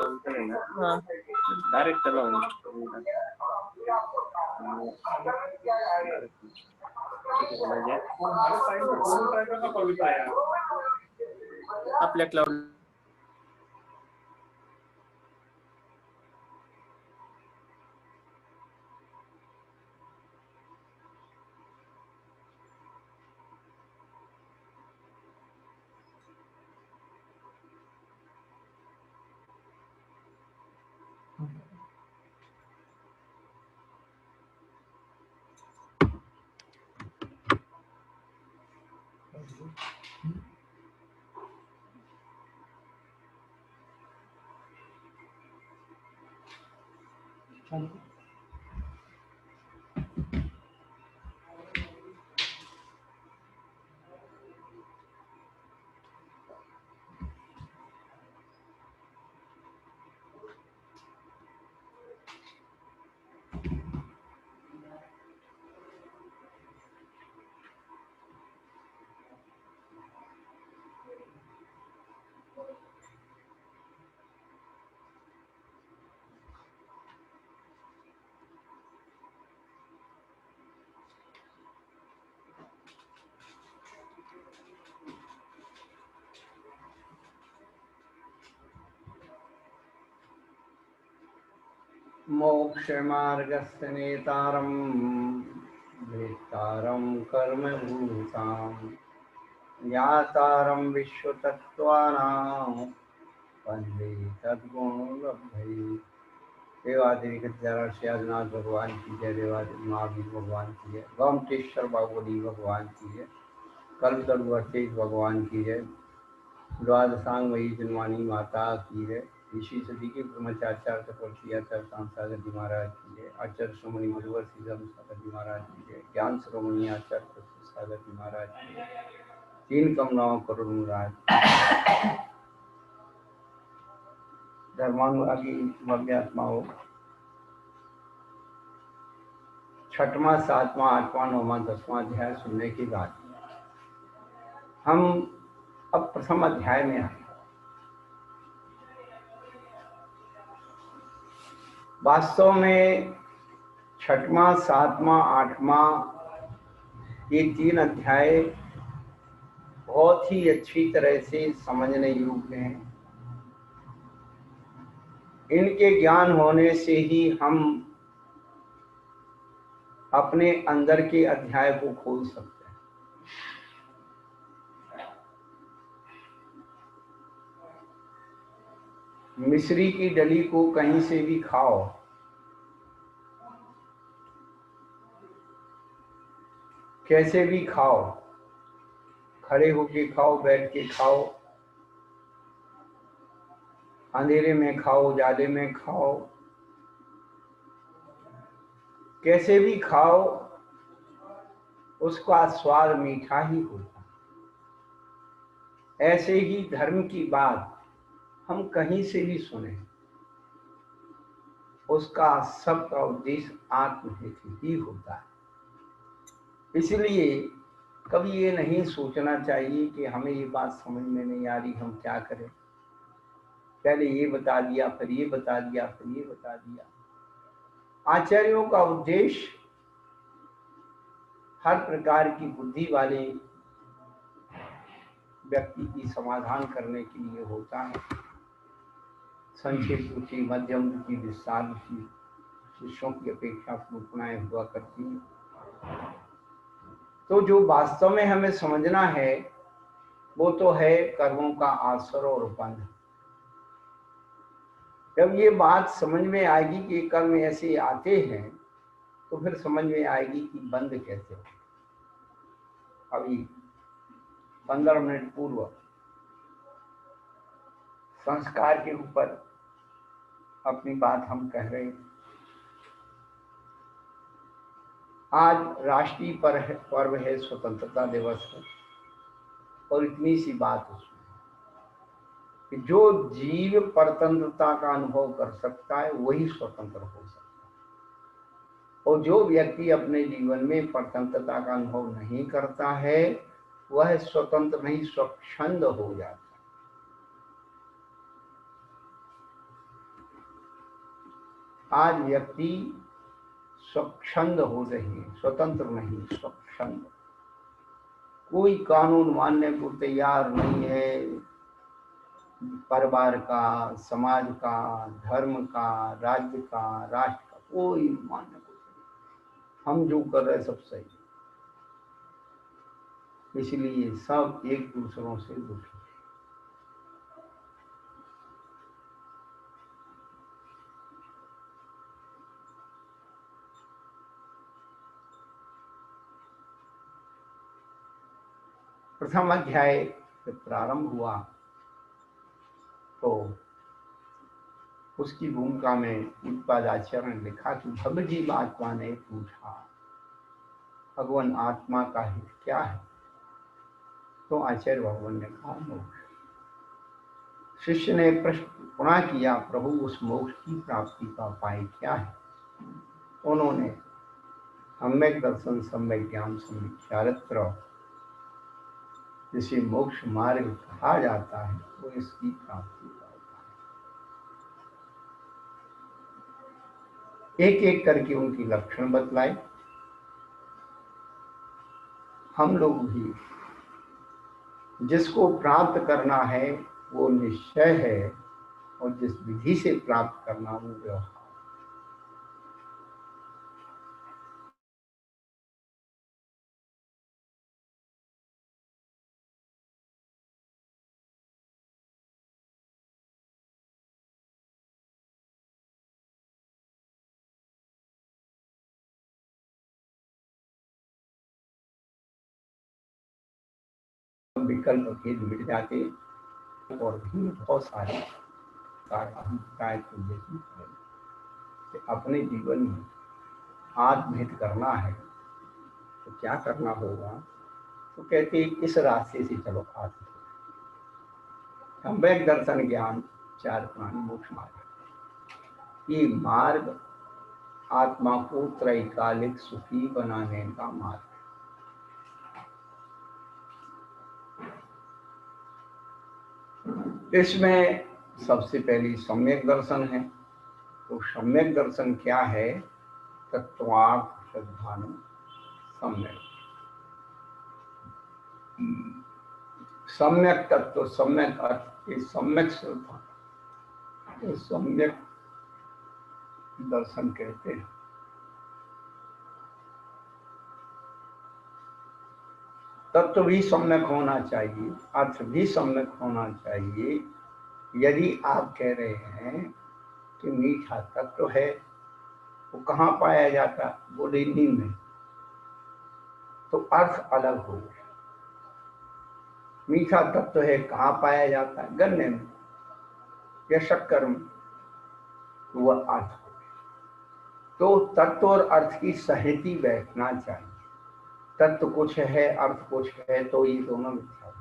हाँ डायरेक्ट चलाओ। आपल्या क्लाउड मोक्षमार्गस्य नेतारं वेत्तारं कर्मभूतां ज्ञातारं विश्वतत्त्वानां वन्दे तद्गुणोर्लब्धये। देवादेवी गद्याराश्री आदिनाथ भगवान की जय। देवादेवी महावीर भगवान की जय। गोमतेश्वर बागवली भगवान की जय। कल्पतरु तेज भगवान की जय। द्वादशांग वही जन्मानी माता की जय। ऋषि सदी के ब्रह्मचार्य चक्रवर्ती आचार्य सागर जी महाराज की जय। आचार्य श्रोमणी गुरुवर श्री सागर जी महाराज की जय। ज्ञान श्रोमणी आचार्य सागर जी महाराज की जय। तीन कमलाओं करोड़ महाराज धर्मानुरागी भव्यात्माओं, छठवां सातवां आठवां नौवां दसवां अध्याय सुनने के बाद हम अब प्रथम अध्याय में आए। वास्तव में छठवां सातवां आठवां ये तीन अध्याय बहुत ही अच्छी तरह से समझने योग्य हैं। इनके ज्ञान होने से ही हम अपने अंदर के अध्याय को खोल सकते हैं। मिश्री की डली को कहीं से भी खाओ, कैसे भी खाओ, खड़े होके खाओ, बैठ के खाओ, अंधेरे में खाओ, उजाले में खाओ, कैसे भी खाओ, उसका स्वाद मीठा ही होता है। ऐसे ही धर्म की बात हम कहीं से भी सुने, उसका सबका उद्देश्य आत्महित ही होता है। इसलिए कभी ये नहीं सोचना चाहिए कि हमें ये बात समझ में नहीं आ रही, हम क्या करें, पहले ये बता दिया, फिर ये बता दिया, फिर ये बता दिया। आचार्यों का उद्देश्य हर प्रकार की बुद्धि वाले व्यक्ति की समाधान करने के लिए होता है। संक्षिप्त रुचि, मध्यम रुचि, विस्तार रुचि शिष्यों की अपेक्षा पूर्णताएं हुआ करती हैं। तो जो वास्तव में हमें समझना है वो तो है कर्मों का आश्रय और बंध। जब ये बात समझ में आएगी कि कर्म ऐसे आते हैं तो फिर समझ में आएगी कि बंद कैसे हो। अभी 15 मिनट पूर्व संस्कार के ऊपर अपनी बात हम कह रहे हैं। आज राष्ट्रीय पर्व है, स्वतंत्रता दिवस है, और इतनी सी बात उसमें कि जो जीव परतंत्रता का अनुभव कर सकता है वही स्वतंत्र हो सकता है, और जो व्यक्ति अपने जीवन में परतंत्रता का अनुभव नहीं करता है वह स्वतंत्र नहीं, स्वच्छंद हो जाता है। आज व्यक्ति स्वच्छंद हो रही है, स्वतंत्र नहीं, स्वच्छंद। कोई कानून मानने को तैयार नहीं है, परिवार का, समाज का, धर्म का, राज्य का, राष्ट्र का, कोई मानने को तैयार। हम जो कर रहे हैं सब सही, इसलिए सब एक दूसरों से दुखी। प्रथम अध्याय जब प्रारंभ हुआ तो उसकी भूमिका में उत्पादाचार्य ने लिखा कि भगवजीव आत्मा ने पूछा, भगवान आत्मा का हित क्या है? तो आचार्य भगवान ने कहा मोक्ष। शिष्य ने प्रश्न पुनः किया, प्रभु उस मोक्ष की प्राप्ति का उपाय क्या है? उन्होंने सम्यक दर्शन, सम्यक ज्ञान, सम्यक चारित्र, जिसे मोक्ष मार्ग कहा जाता है, वो इसकी प्राप्ति का उपाय। एक एक करके उनकी लक्षण बतलाए। हम लोग भी जिसको प्राप्त करना है वो निश्चय है, और जिस विधि से प्राप्त करना वो व्यवहार। विकल्प भेद मिट जाते और भी बहुत सारे अभिप्राय को यही है कि अपने जीवन में आत्महित करना है तो क्या करना होगा? तो कहते इस रास्ते से चलो आत्म सम्यक दर्शन, ज्ञान, चार प्राणी, मोक्ष मार्ग। ये मार्ग आत्मा को त्रैकालिक सुखी बनाने का मार्ग है। इसमें सबसे पहली सम्यक दर्शन है। तो सम्यक दर्शन क्या है? तत्वार्थ श्रद्धानु सम्यक। सम्यक तत्व, सम्यक अर्थ, ये सम्यक श्रद्धा, ये सम्यक दर्शन कहते हैं। तत्व भी सम्यक होना चाहिए, अर्थ भी सम्यक होना चाहिए। यदि आप कह रहे हैं कि मीठा तत्व है, वो कहाँ पाया जाता? बोले नीम में, तो अर्थ अलग हो गया। मीठा तत्व है, कहाँ पाया जाता है? गन्ने में या शक्कर में, तो वह अर्थ हो गया। तो तत्व और अर्थ की सहती बैठना चाहिए। तत्व कुछ है, अर्थ कुछ है, तो ये दोनों मिथ्या है।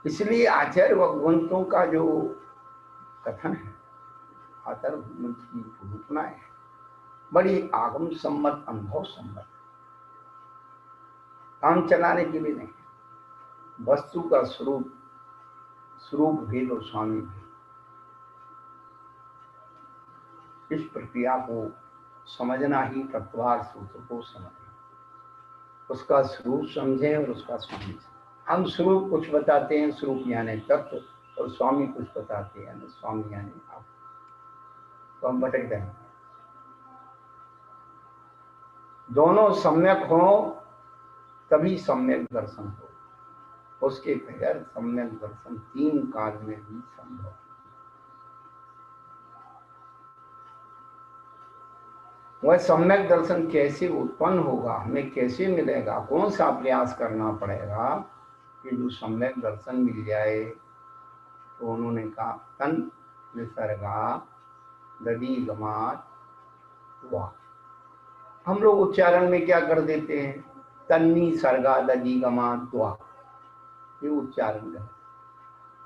इसलिए आचार्य भगवंतों का जो कथन है, आचार्य भगवंत की रूपनाएं है, बड़ी आगम सम्मत, अनुभव सम्मत, काम चलाने के लिए नहीं। वस्तु का स्वरूप, स्वरूप भेद और स्वामी भेद, इस प्रक्रिया को समझना ही तत्वार्थ सूत्र को समझना। उसका स्वरूप समझें और उसका स्वामी समझें। हम स्वरूप कुछ बताते हैं, स्वरूप यानी तत्व, और स्वामी कुछ बताते हैं, यानी स्वामी यानी आप, तो हम भटक जाएंगे। दोनों सम्यक हो तभी सम्यक दर्शन हो। उसके बगैर सम्यक दर्शन तीन काल में भी संभव। वह सम्यक दर्शन कैसे उत्पन्न होगा, हमें कैसे मिलेगा, कौन सा प्रयास करना पड़ेगा कि जो सम्यक दर्शन मिल जाए? तो उन्होंने कहा तन निसर्गा दधी गमात वाह। हम लोग उच्चारण में क्या कर देते हैं? तन्नी सर्गा दधी गमात वाह, ये उच्चारण है।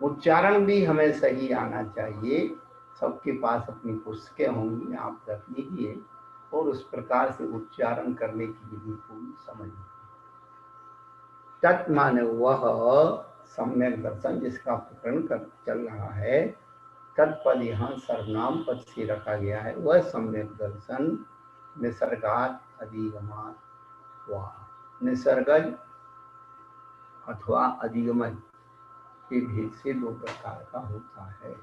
उच्चारण भी हमें सही आना चाहिए। सबके पास अपनी पुस्तकें होंगी, आप रख लीजिए और उस प्रकार से उच्चारण करने की विधि को समझिए। तत् माने वह सम्यक दर्शन जिसका प्रकरण कर चल रहा है, तत्पद यहाँ सर्वनाम पद से रखा गया है। वह सम्यक दर्शन निसर्गात अधिगमात वा, निसर्गज अथवा अधिगमन के भेद से दो प्रकार का होता है।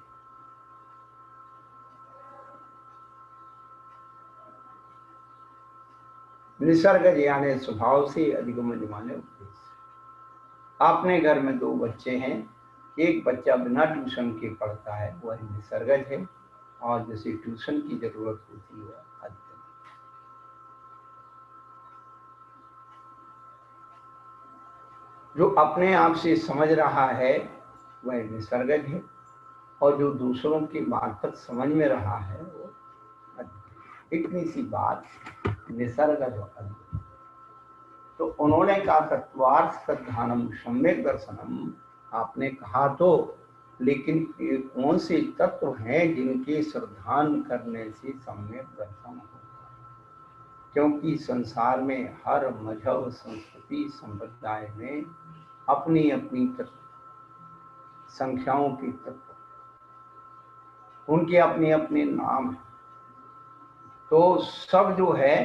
निसर्गज यानी स्वभाव से, अधिगमन माने उपदेश। अपने घर में दो बच्चे हैं, एक बच्चा बिना ट्यूशन के पढ़ता है, वह निसर्गज है, और जैसे ट्यूशन की जरूरत होती है अधिगमन। जो अपने आप से समझ रहा है वह निसर्गज है, और जो दूसरों की मार्फत समझ में रहा है वो अधिगमन। इतनी सी बात निसर्गज और अधिगमन। तो उन्होंने कहा तत्वार्थ श्रद्धानम सम्यक दर्शनम, आपने कहा तो, लेकिन ये कौन से तत्व हैं जिनके श्रद्धान करने से सम्यक दर्शन होता है? क्योंकि संसार में हर मजहब, संस्कृति, संप्रदाय में अपनी अपनी तत्व, संख्याओं के तत्व, उनके अपने अपने नाम हैं। तो सब जो है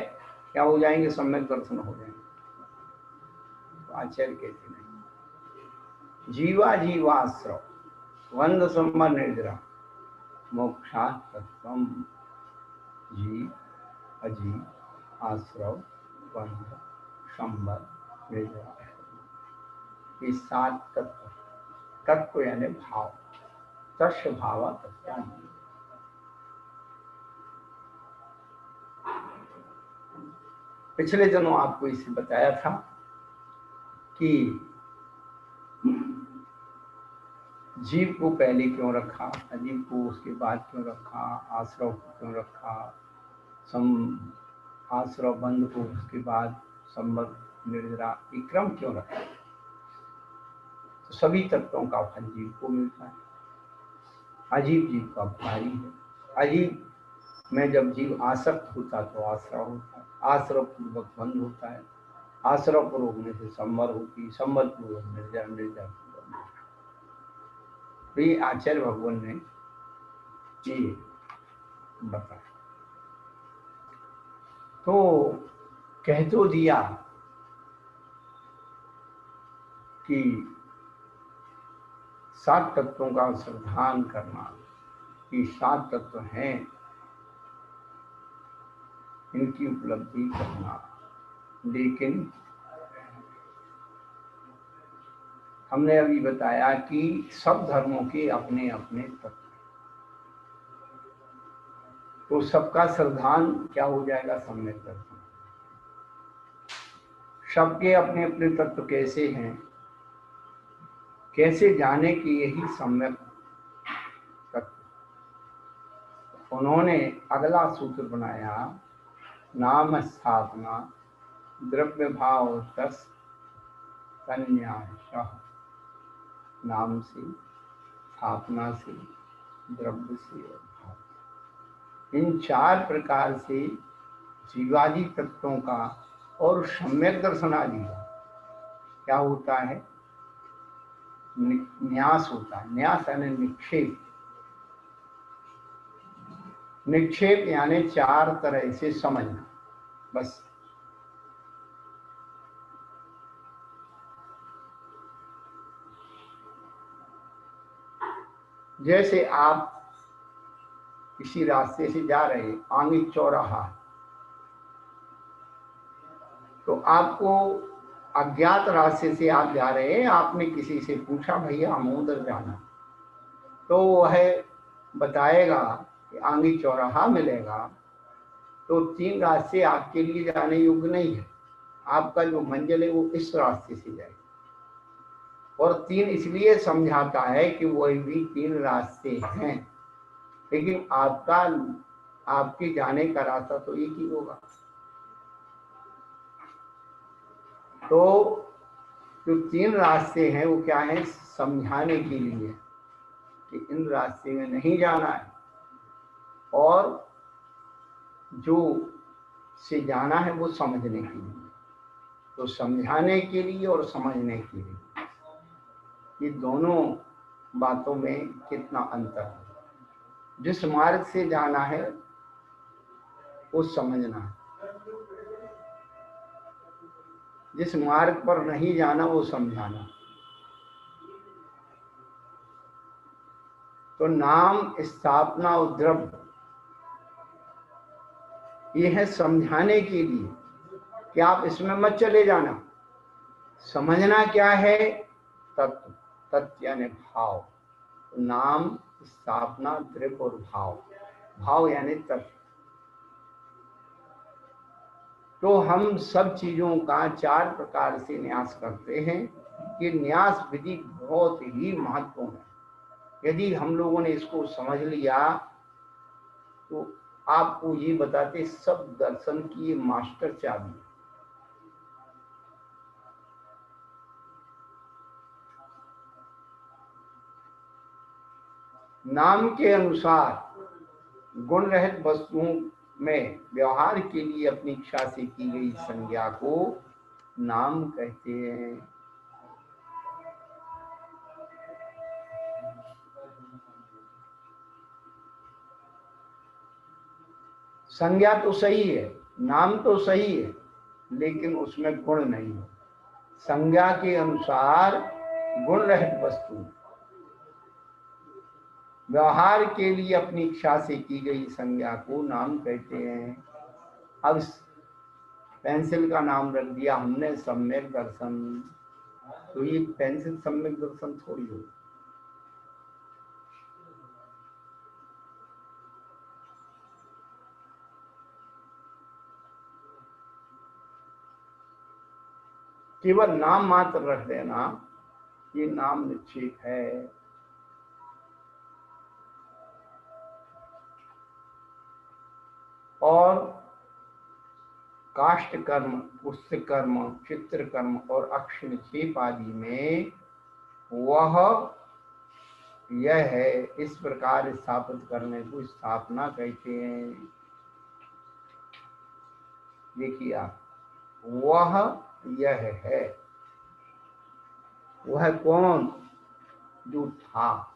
क्या हो जाएंगे? सम्यक दर्शन हो जाएंगे। आचार्य कहते नहीं, जीवा जीवाश्रव वंद संबर निर्जरा मोक्षा तत्वम। जीव, अजीव, आश्रव, बंध, संबर, निर्जरा, ये सात तत्व। तत्व यानी भाव, तस्य भावा तत्व। पिछले दिनों आपको इसे बताया था कि जीव को पहले क्यों रखा, अजीव को उसके बाद क्यों रखा, आश्रव को क्यों रखा, आश्रव बंध को उसके बाद, संबद्ध, निर्जरा, ये क्रम क्यों रखा? तो सभी तत्वों का फल जीव को मिलता है। अजीव जीव का भारी है। अजीव में जब जीव आसक्त होता तो आश्रव होता है, आश्रव पूर्वक बंध होता है, आश्रव पूर्वक में से संबर होती, संबर पूर्वक निर्जर, निर्जर पूर्वक। ये आचार्य भगवान ने ये बताया। तो कह तो दिया कि सात तत्वों का श्रद्धान करना, कि सात तत्व हैं, इनकी उपलब्धि करना, लेकिन हमने अभी बताया कि सब धर्मों के अपने अपने तत्व, तो सबका श्रद्धान क्या हो जाएगा? सम्यक दर्शन। सबके अपने अपने तत्व कैसे हैं, कैसे जाने कि यही सम्यक तत्व? उन्होंने अगला सूत्र बनाया, नाम स्थापना द्रव्य भाव तस् संन्यास। नाम से, स्थापना से, द्रव्य से और भाव, इन चार प्रकार से जीवादि तत्वों का और सम्यक दर्शन आदि का क्या होता है? न्यास होता है। न्यास यानी निक्षेप। निक्षेप यानी चार तरह से समझना, बस। जैसे आप किसी रास्ते से जा रहे, आगे चौराहा, तो आपको अज्ञात रास्ते से आप जा रहे हैं, आपने किसी से पूछा भैया हम उधर जाना, तो वह बताएगा कि आगे चौराहा मिलेगा। तो तीन रास्ते आपके लिए जाने योग्य नहीं है, आपका जो मंजिल है वो इस रास्ते से जाएगा। और तीन इसलिए समझाता है कि वही भी तीन रास्ते हैं, लेकिन आपके जाने का रास्ता तो एक ही होगा। तो जो तीन रास्ते हैं वो क्या है? समझाने के लिए कि इन रास्ते में नहीं जाना है, और जो से जाना है वो समझने के लिए। तो समझाने के लिए और समझने के लिए, ये दोनों बातों में कितना अंतर है। जिस मार्ग से जाना है वो समझना है, जिस मार्ग पर नहीं जाना वो समझाना। तो नाम स्थापना उद्रव ये है समझाने के लिए कि आप इसमें मत चले जाना। समझना क्या है? तत्व, तत्व यानी भाव। नाम स्थापना द्रव्य और भाव, भाव यानी तत्व। तो हम सब चीजों का 4 प्रकार से न्यास करते हैं। ये न्यास विधि बहुत ही महत्वपूर्ण है। यदि हम लोगों ने इसको समझ लिया तो आपको ये बताते सब दर्शन की ये मास्टर चाबी है। नाम के अनुसार गुण रहित वस्तुओं में व्यवहार के लिए अपनी इच्छा से की गई संज्ञा को नाम कहते हैं। संज्ञा तो सही है, नाम तो सही है, लेकिन उसमें गुण नहीं है। संज्ञा के अनुसार गुण रहित वस्तु व्यवहार के लिए अपनी इच्छा से की गई संज्ञा को नाम कहते हैं। अब पेंसिल का नाम रख दिया हमने सम्यक दर्शन, तो ये पेंसिल सम्यक दर्शन थोड़ी हो। केवल नाम मात्र रख देना, ये नाम निश्चित है। और काष्ठ कर्म, पुस्तक कर्म, चित्र कर्म और अक्ष निक्षेप आदि में वह यह है, इस प्रकार स्थापित करने को स्थापना कहते हैं। देखिए आप, वह यह है, वह कौन? जो था,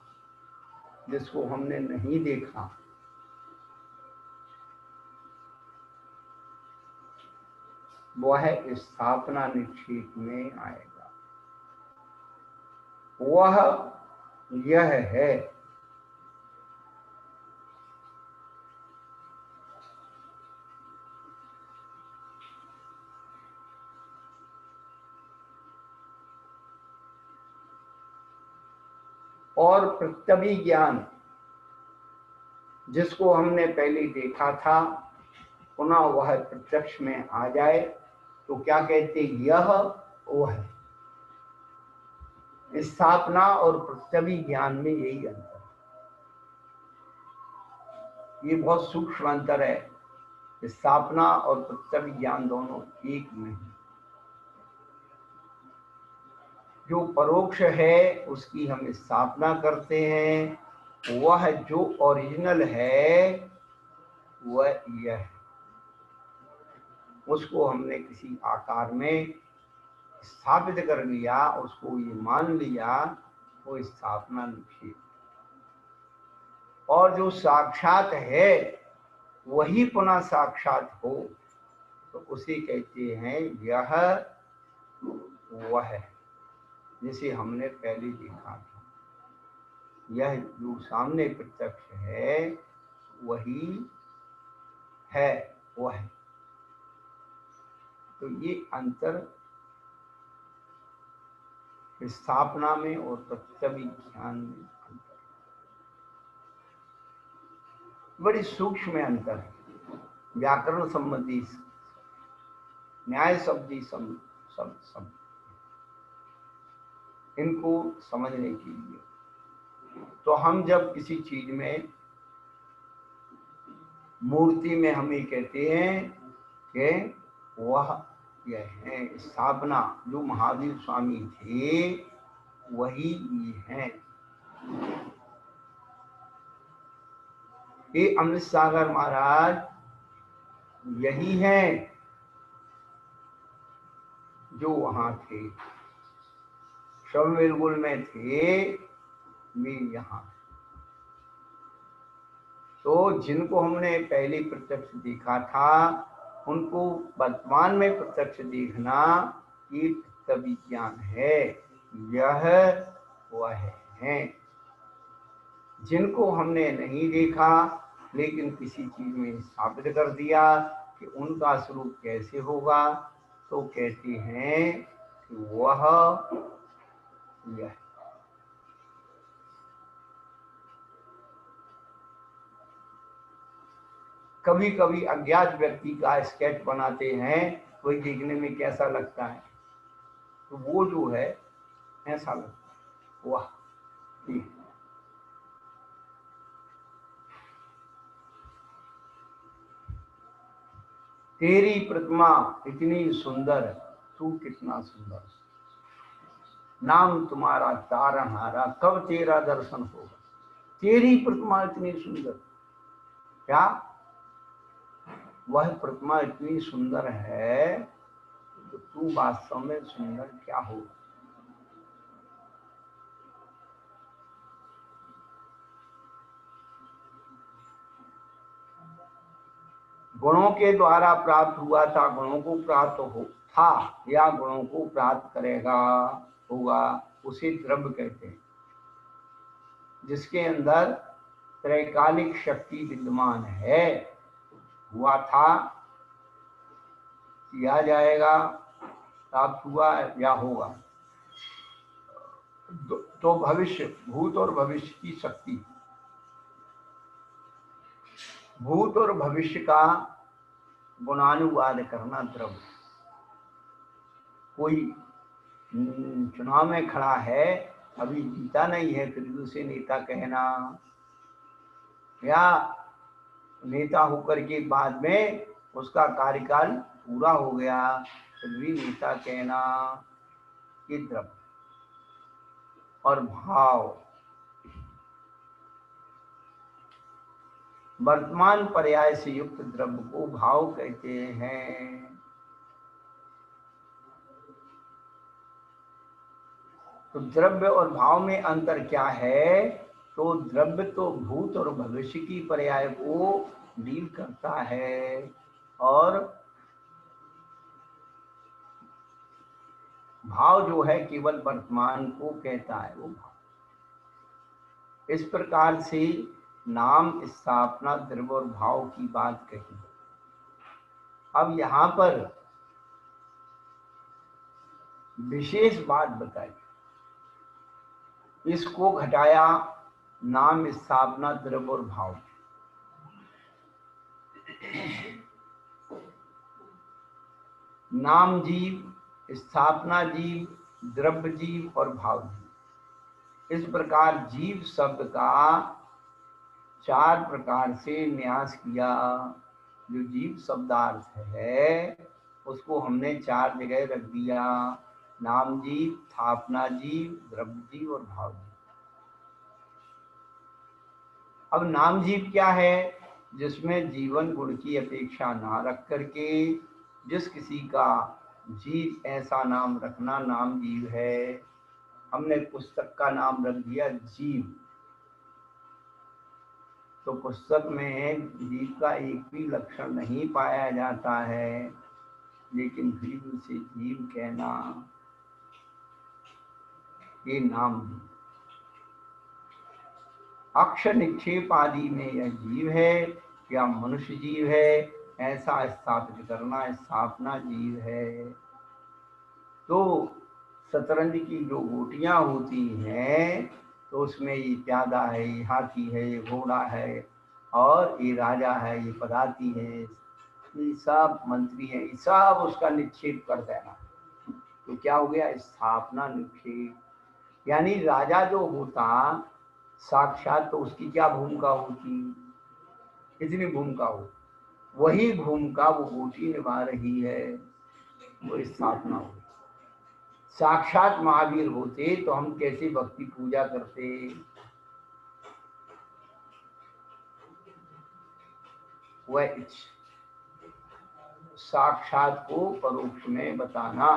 जिसको हमने नहीं देखा, वह स्थापना निक्षेप में आएगा। वह यह है, और प्रत्यभि ज्ञान, जिसको हमने पहले देखा था, पुनः वह प्रत्यक्ष में आ जाए तो क्या कहते? यह वो है। स्थापना और प्रत्यभि ज्ञान में यही अंतर है। ये बहुत सूक्ष्म अंतर है। स्थापना और प्रत्यभि ज्ञान दोनों एक नहीं। जो परोक्ष है उसकी हम स्थापना करते हैं, वह जो ओरिजिनल है वह यह है। उसको हमने किसी आकार में स्थापित कर लिया, उसको ये मान लिया, वो स्थापना निक्षेप। और जो साक्षात है वही पुनः साक्षात हो, तो उसे कहते हैं यह वह है, जिसे हमने पहले देखा था। यह जो सामने प्रत्यक्ष है वही है, वह है। तो ये अंतर स्थापना में और प्रत्यभि ज्ञान में अंतर, बड़ी सूक्ष्म अंतर है। व्याकरण संबंधी, न्याय शब्दी शब्द इनको समझने के लिए। तो हम जब किसी चीज में, मूर्ति में हम ये कहते हैं कि वह यह है, स्थापना जो महावीर स्वामी थे वही ये है। ये अमृत सागर महाराज यही है जो वहां थे, श्रवणबेलगोल में थे, वे यहाँ। तो जिनको हमने पहले प्रत्यक्ष देखा था उनको वर्तमान में प्रत्यक्ष देखना ये तत्विज्ञान है, यह वह है। जिनको हमने नहीं देखा लेकिन किसी चीज में स्थापित कर दिया कि उनका स्वरूप कैसे होगा, तो कहते हैं कि वह यह। कभी कभी अज्ञात व्यक्ति का स्केच बनाते हैं, वही देखने में कैसा लगता है, तो वो जो है ऐसा लगता है, वाह। तेरी प्रतिमा इतनी सुंदर, तू कितना सुंदर, नाम तुम्हारा तारनहारा, कब तेरा दर्शन होगा। तेरी प्रतिमा इतनी सुंदर, क्या वह प्रतिमा इतनी सुंदर है तो तू वास्तव में सुंदर क्या होगा। गुणों के द्वारा प्राप्त हुआ था, गुणों को प्राप्त हो था या गुणों को प्राप्त करेगा होगा, उसे द्रव्य कहते हैं, जिसके अंदर त्रैकालिक शक्ति विद्यमान है। हुआ था, किया जाएगा, प्राप्त हुआ या होगा। तो भविष्य, भूत और भविष्य की शक्ति, भूत और भविष्य का गुणानुवाद करना द्रव्य। कोई चुनाव में खड़ा है, अभी जीता नहीं है, फिर दूसरे नेता कहना, या नेता होकर के बाद में उसका कार्यकाल पूरा हो गया फिर भी नेता कहना, ये द्रव्य। और भाव, वर्तमान पर्याय से युक्त द्रव्य को भाव कहते हैं। तो द्रव्य और भाव में अंतर क्या है, तो द्रव्य तो भूत और भविष्य की पर्याय को डील करता है और भाव जो है केवल वर्तमान को कहता है, वो भाव। इस प्रकार से नाम, स्थापना, द्रव्य और भाव की बात कही। अब यहां पर विशेष बात बताई, इसको घटाया नाम, स्थापना, द्रव्य और भाव। नाम जीव, स्थापना जीव, द्रव्य जीव और भाव जीव। इस प्रकार जीव शब्द का 4 प्रकार से न्यास किया। जो जीव शब्दार्थ है उसको हमने 4 जगह रख दिया, नाम जीव, स्थापना जीव, द्रव्य जीव और भाव जीव। अब नाम जीव क्या है, जिसमें जीवन गुण की अपेक्षा ना रख करके जिस किसी का जीव ऐसा नाम रखना नाम जीव है। हमने पुस्तक का नाम रख दिया जीव, तो पुस्तक में जीव का एक भी लक्षण नहीं पाया जाता है, लेकिन फिर उसे जीव कहना, ये नाम जीव। अक्षर निक्षेप आदि में यह जीव है या मनुष्य जीव है, ऐसा स्थापित करना स्थापना जीव है। तो शतरंज की जो गोटियां होती हैं तो उसमें ये प्यादा है, ये हाथी है, ये घोड़ा है और ये राजा है, ये पदाती है, ये सब मंत्री है, ये सब उसका निक्षेप कर देना। तो क्या हो गया, स्थापना निक्षेप। यानी राजा जो होता साक्षात, तो उसकी क्या भूमिका होती, कितनी भूमिका हो, वही भूमिका वो गोटी निभा रही है, वो स्थापना हो। साक्षात महावीर होते तो हम कैसे भक्ति पूजा करते, वह साक्षात को परोक्ष में बताना।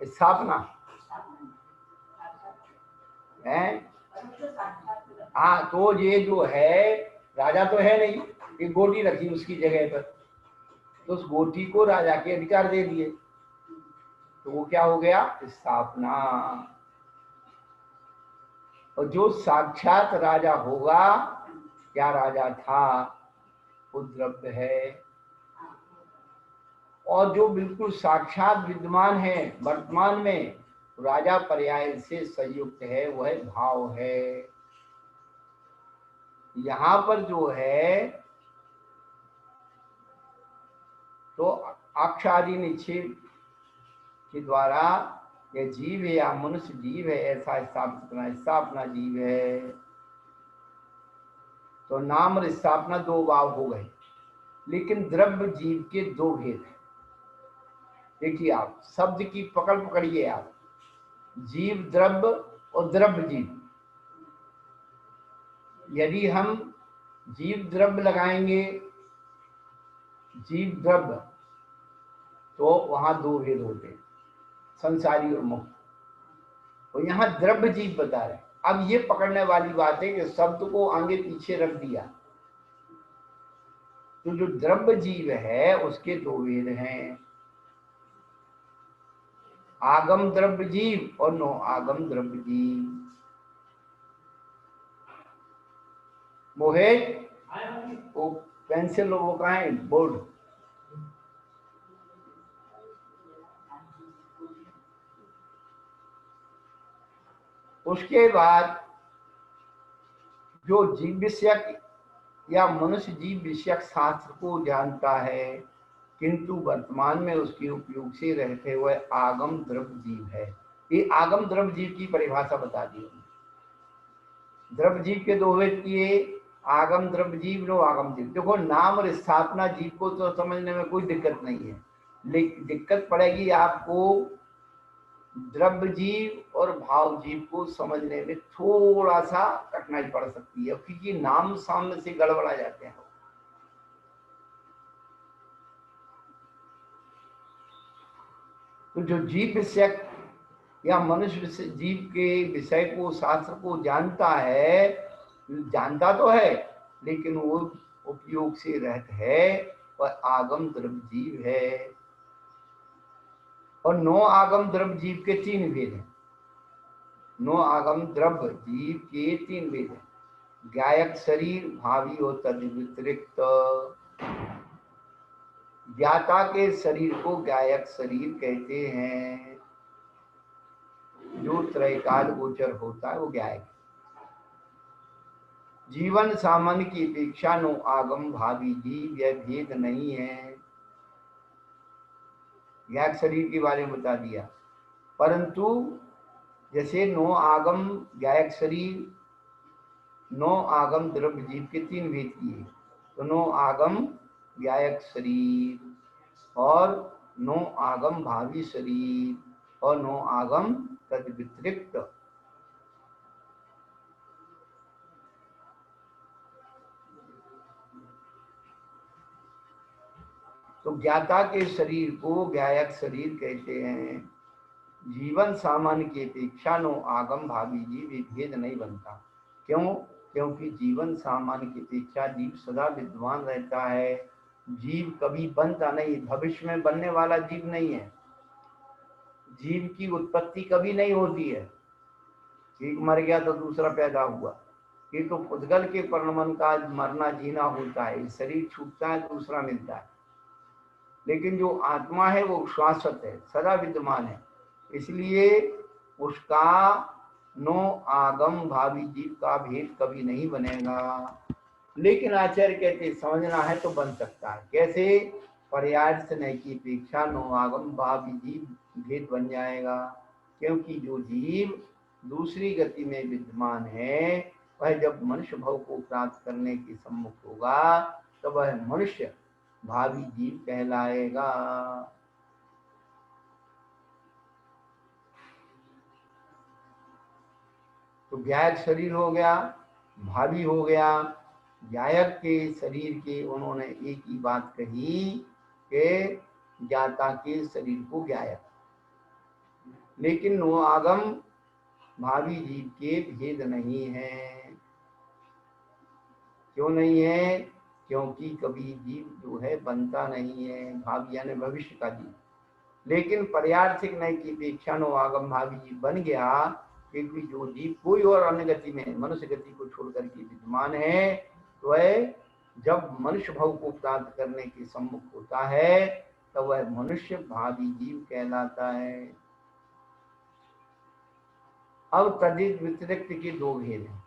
स्थापना है। हाँ, तो ये जो है राजा तो है नहीं, एक गोटी रखी उसकी जगह पर, तो उस गोटी को राजा के अधिकार दे दिए, तो वो क्या हो गया? स्थापना। और जो साक्षात राजा होगा, क्या राजा था? वो द्रव्य है। और जो बिल्कुल साक्षात विद्यमान है वर्तमान में, राजा पर्याय से संयुक्त है, वह भाव है। यहाँ पर जो है तो अक्षादि निक्षेप के द्वारा यह जीव है या मनुष्य जीव है ऐसा स्थापित करना, स्थापना जीव है। तो नाम और स्थापना दो भाव हो गए, लेकिन द्रव्य जीव के दो भेद हैं। देखिए आप शब्द की पकड़ पकड़िए आप, जीव द्रव्य और द्रव्य जीव। यदि हम जीव द्रव्य लगाएंगे, जीव द्रव्य, तो वहां दो भेद होते हैं, संसारी और मुक्त। और यहाँ द्रव्य जीव बता रहे हैं। अब ये पकड़ने वाली बात है कि शब्द को आगे पीछे रख दिया, तो जो द्रव्य जीव है उसके दो भेद हैं, आगम द्रव्य जीव और नो आगम द्रव्य जीव। मोहित, वो पेंसिल वो कहाँ है? बोर्ड। उसके बाद जो जीव विषयक या मनुष्य जीव विषयक शास्त्र को जानता है, किंतु वर्तमान में उसके उपयोग से रहते हुए आगम द्रव्य जीव है। ये आगम द्रव्य जीव की परिभाषा बता दी। द्रव्य जीव के दो भेद किए, आगम द्रव्य जीव, नो आगम जीव। देखो नाम और स्थापना जीव को तो समझने में कोई दिक्कत नहीं है, लेकिन दिक्कत पड़ेगी आपको द्रव्य जीव और भाव जीव को समझने में, थोड़ा सा कठिनाई पड़ सकती है, क्योंकि नाम सामने से गड़बड़ा जाते हैं। तो जो जीव विषयक या मनुष्य जीव के विषय को, शास्त्र को जानता है, जानता तो है लेकिन वो उपयोग से रहता है, वह आगम द्रव्य जीव है। और नो आगम द्रव्य जीव के तीन भेद हैं। नो आगम द्रव्य जीव के तीन भेद हैं, ज्ञायक शरीर, भावी और तद व्यतिरिक्त। ज्ञाता के शरीर को ज्ञायक शरीर कहते हैं, जो त्रैकाल गोचर होता है वो ज्ञायक। जीवन सामान्य की अपेक्षा नो आगम भावी जीव, यह भेद नहीं है। ज्ञायक शरीर के बारे में बता दिया, परंतु जैसे नो आगम ज्ञायक शरीर, नो आगम द्रव्य जीव के तीन भेद किए, तो नो आगम ज्ञायक शरीर और नो आगम भावी शरीर और नो आगम तद व्यतिरिक्त। तो ज्ञाता के शरीर को ज्ञायक शरीर कहते हैं। जीवन सामान्य की अपेक्षा नो आगम भावी जीव भेद नहीं बनता। क्यों? क्योंकि जीवन सामान्य की अपेक्षा जीव सदा विद्यमान रहता है, जीव कभी बनता नहीं, भविष्य में बनने वाला जीव नहीं है। जीव की उत्पत्ति कभी नहीं होती है, एक मर गया तो दूसरा पैदा हुआ। ये तो पुद्गल के परिणमन का मरना जीना होता है, शरीर छूटता है दूसरा मिलता है, लेकिन जो आत्मा है वो शाश्वत है, सदा विद्यमान है, इसलिए उसका नो आगम भावी जीव का भेद कभी नहीं बनेगा। लेकिन आचार्य कहते समझना है तो बन सकता है। कैसे? पर्याय से नहीं की अपेक्षा नो आगम भावी जीव भेद बन जाएगा, क्योंकि जो जीव दूसरी गति में विद्यमान है, वह जब मनुष्य भव को प्राप्त करने के सम्मुख होगा, तब वह मनुष्य भावी जीव कहलाएगा। तो ज्ञायक शरीर हो गया, भावी हो गया। ज्ञायक के शरीर के उन्होंने एक ही बात कही कि ज्ञाता के शरीर को ज्ञायक, लेकिन नो आगम भावी जीव के भेद नहीं है। क्यों नहीं है? क्योंकि कभी जीव जो है बनता नहीं है, भावी यानी भविष्य का जीव। लेकिन पर्यार्थिक नय की अपेक्षा नो आगम भावी जीव बन गया, क्योंकि जो जीव कोई और अन्य गति में मनुष्य गति को छोड़ करके विद्यमान है, तो वह जब मनुष्य भाव को प्राप्त करने के सम्मुख होता है, तो वह मनुष्य भावी जीव कहलाता है। अब तद्धित व्यतिरिक्त के दो भेद हैं।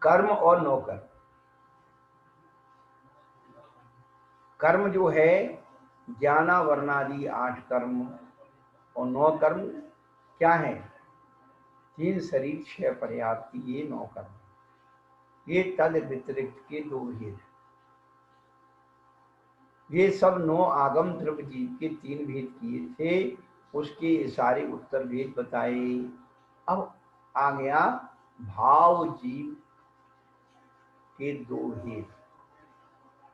कर्म और नौकर्म। कर्म जो है ज्ञाना वर्णादि 8 कर्म, और 9 कर्म क्या है? 3 शरीर 6 पर्याप्ति, ये 9 कर्म। ये तद व्यतिरिक्त के दो भेद। ये सब 9 आगम द्रव्य जीव के 3 भेद किए थे, उसके सारे उत्तर भेद बताए। अब आ गया भाव जीव के 2 भेद।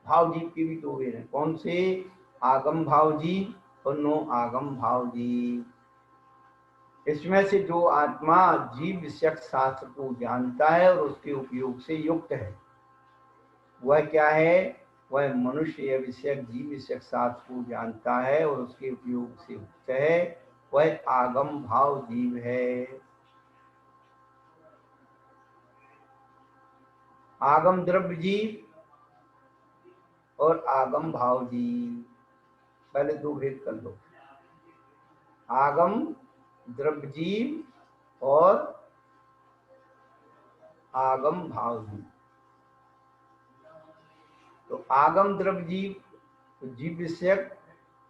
भाव जीव के भी 2 भेद हैं। कौन से? आगम भाव जीव और 9 आगम भाव जीव। इसमें से जो आत्मा जीव विषयक शास्त्र को जानता है और उसके उपयोग से युक्त है, वह क्या है? वह मनुष्य विषयक जीव विषयक शास्त्र को जानता है और उसके उपयोग से युक्त है, वह आगम भाव जीव है। आगम द्रव्य जीव और आगम भाव जीव, पहले 2 भेद कर लो। आगम द्रव्य जीव और आगम भाव जीव। तो आगम द्रव्य जीव जीव विषयक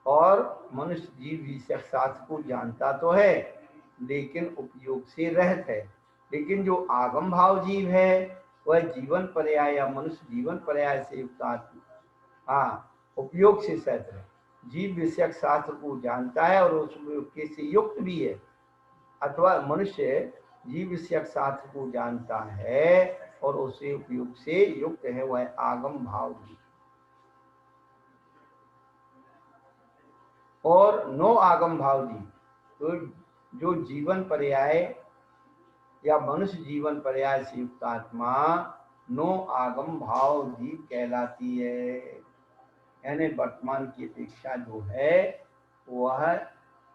और मनुष्य जीव विषयक शास्त्र को जानता तो है, लेकिन उपयोग से रहित है। लेकिन जो आगम भाव जीव है, वह जीवन पर्याय या मनुष्य जीवन पर्याय से युक्त आत्मा, उपयोग से सहित है। जीव विषयक शास्त्र को जानता है और उस उपयोग से युक्त भी है, अथवा मनुष्य जीव विषयक शास्त्र को जानता है और उसे उपयोग से युक्त है, वह आगम भाव जीव। और 9 आगम भाव जीव, तो जो जीवन पर्याय या मनुष्य जीवन पर्याय से युक्त आत्मा 9 आगम भाव जीव कहलाती है। यानी वर्तमान की अपेक्षा जो है वह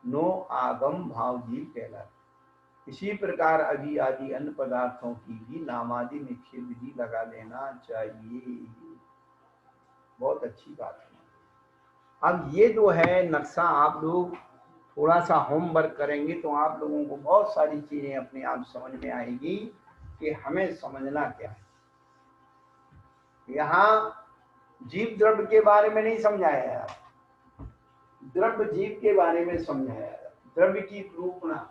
9 आगम भाव जीव कहलाती है। इसी प्रकार अभी आदि अन्य पदार्थों की भी नामादि निक्षेप विधि लगा लेना चाहिए। बहुत अच्छी बात है। अब ये जो है नक्शा, आप लोग थोड़ा सा होमवर्क करेंगे तो आप लोगों को बहुत सारी चीजें अपने आप समझ में आएगी कि हमें समझना क्या है। यहाँ जीव द्रव्य के बारे में नहीं समझाया है, द्रव्य जीव के बारे में समझाया है। द्रव्य की रूपना,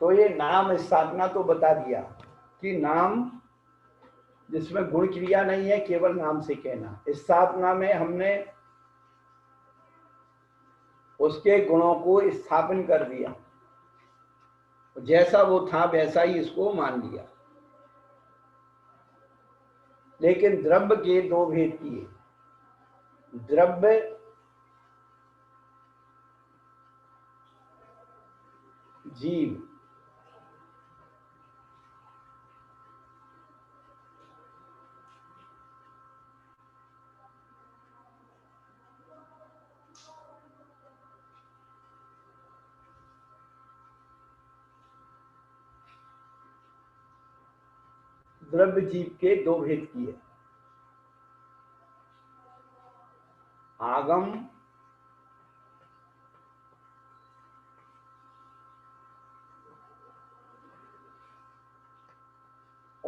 तो ये नाम स्थापना तो बता दिया कि नाम जिसमें गुण क्रिया नहीं है, केवल नाम से कहना। स्थापना में हमने उसके गुणों को स्थापन कर दिया, जैसा वो था वैसा ही इसको मान लिया। लेकिन द्रव्य के 2 भेद किए। द्रव्य जीव, द्रव्य जीव के 2 भेद किए। आगम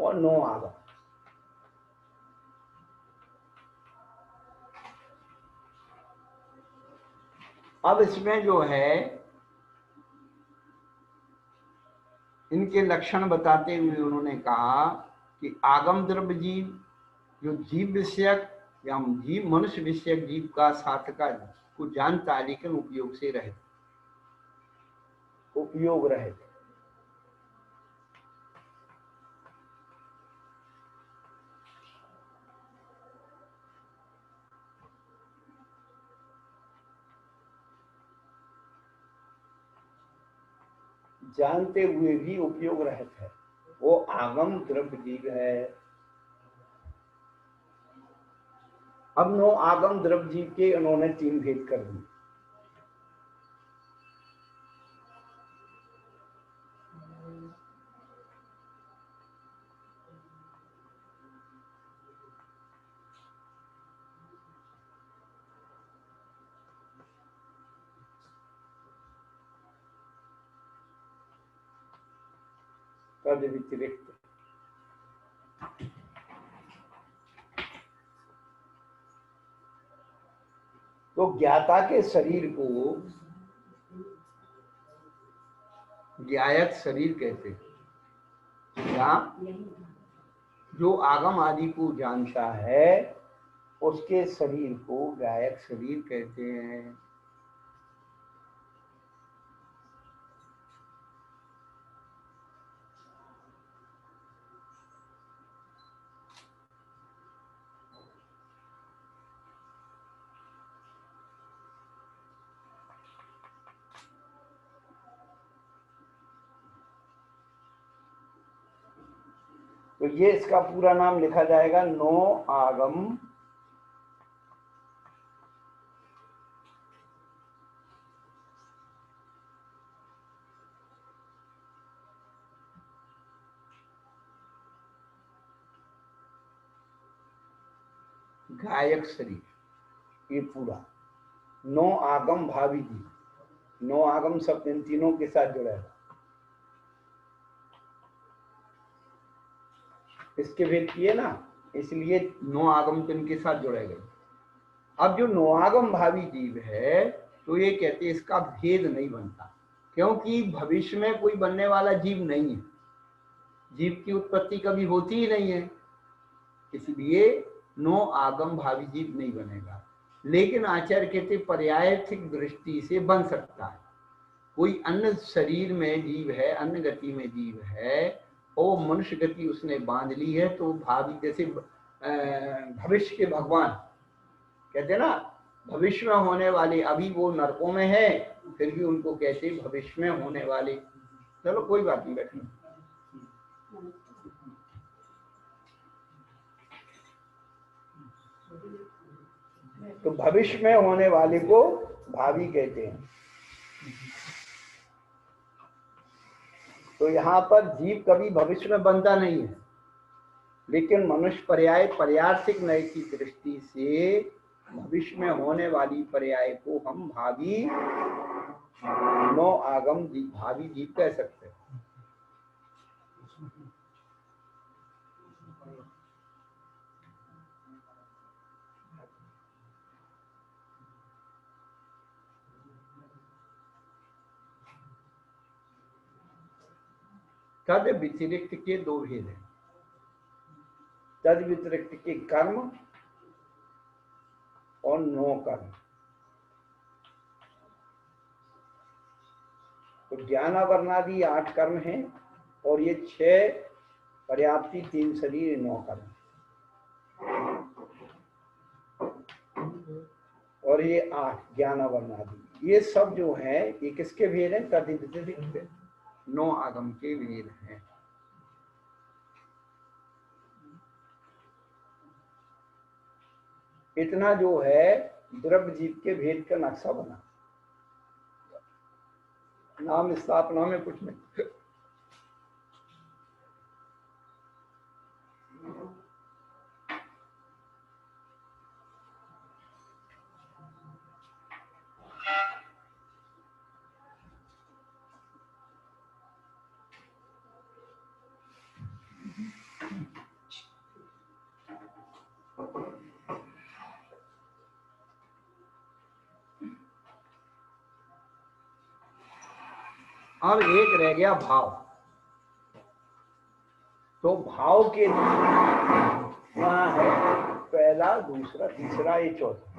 और 9 आगम। अब इसमें जो है इनके लक्षण बताते हुए उन्होंने कहा कि आगम द्रव्य जीव जो जीव विषयक या जीव मनुष्य विषयक जीव का सार्थका को जानता है लेकिन उपयोग से रहित, उपयोग रहित। जानते हुए भी उपयोग रहित है, वो आगम द्रव्य जीव है। अब 9 आगम द्रव्य जीव के उन्होंने 3 भेद कर दिए। तद व्यतिरिक्त तो ज्ञाता के शरीर को ज्ञायक शरीर कहते हैं, या जो आगम आदि को जानता है उसके शरीर को ज्ञायक शरीर कहते हैं। तो ये इसका पूरा नाम लिखा जाएगा 9 आगम गायक शरीर। ये पूरा 9 आगम भावी जीव, 9 आगम शब्द इन तीनों के साथ जुड़ेगा। इसके भेद किए ना, इसलिए 9 आगम तो इनके साथ जुड़े गए। अब जो 9 आगम भावी जीव है तो ये कहते हैं इसका भेद नहीं बनता, क्योंकि भविष्य में कोई बनने वाला जीव नहीं है, जीव की उत्पत्ति कभी होती ही नहीं है, इसलिए 9 आगम भावी जीव नहीं बनेगा। लेकिन आचार्य कहते पर्यायिक दृष्टि से बन सकता है। कोई अन्य शरीर में जीव है, अन्य गति में जीव है और मनुष्य गति उसने बांध ली है, तो भावी जैसे भविष्य के भगवान कहते हैं ना, भविष्य में होने वाले, अभी वो नरकों में है फिर भी उनको कहते भविष्य में होने वाले। चलो कोई बात नहीं, बैठो। तो भविष्य में होने वाले को भावी कहते हैं। तो यहाँ पर जीव कभी भविष्य में बनता नहीं है, लेकिन मनुष्य पर्यायिक नय की दृष्टि से भविष्य में होने वाली पर्याय को हम भावी 9 आगम भावी जीव कह सकते हैं। तद व्यतिरिक्त के 2 भेद हैं। तद व्यतिरिक्त के कर्म और 9 कर्म। तो ज्ञानावरणादि 8 कर्म हैं और ये 6 पर्याप्ति 3 शरीर 9 कर्म, और ये 8 ज्ञानावरणादि, ये सब जो है ये किसके भेद हैं? तद व्यतिरिक्त 9 आगम के भेद हैं। इतना जो है द्रव्य जीव के भेद का नक्शा बना। नाम स्थापना में कुछ नहीं। अब एक रह गया भाव। तो भाव के वहां है पहला, दूसरा, तीसरा, ये चौथा।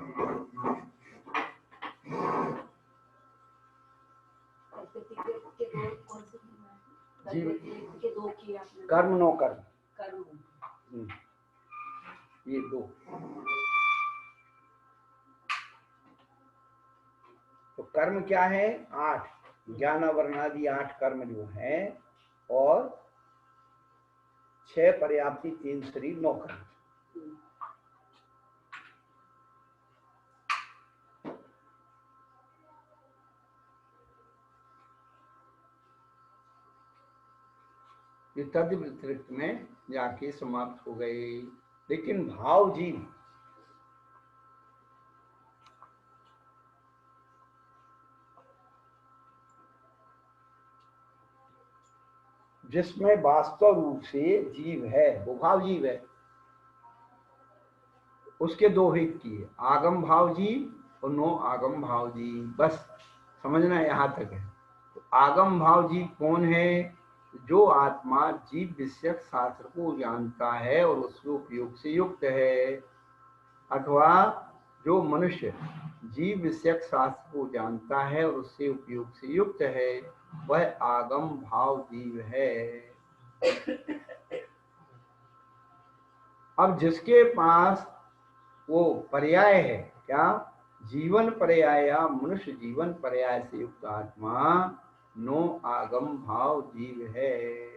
कर्म नो कर्म, ये दो। तो कर्म क्या है? 8 ज्ञान वर्णादि 8 कर्म जो है, और 6 पर्याप्ति 3 शरीर 9 कर्म। ये तद व्यतिरिक्त में जाके समाप्त हो गए। लेकिन भाव जीव जिसमें वास्तव रूप से जीव है, वो भाव जीव है। उसके दो हित किए, आगम भाव जीव और नो आगम भाव जीव। बस समझना यहां तक है। तो आगम भाव जीव कौन है? जो आत्मा जीव विषयक शास्त्र को जानता है और उसके उपयोग से युक्त है, अथवा जो मनुष्य जीव विषयक शास्त्र को जानता है और उससे उपयोग से युक्त है, वह आगम भाव जीव है। अब जिसके पास वो पर्याय है, क्या? जीवन पर्याय या मनुष्य जीवन पर्याय से युक्त आत्मा नो आगम भाव जीव है।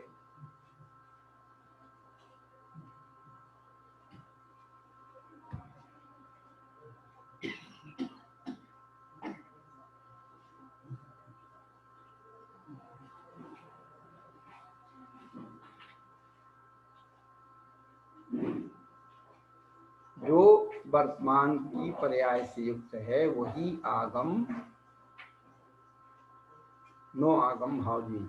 जो वर्तमान की पर्याय से युक्त है वही आगम नो आगम भाव जीव।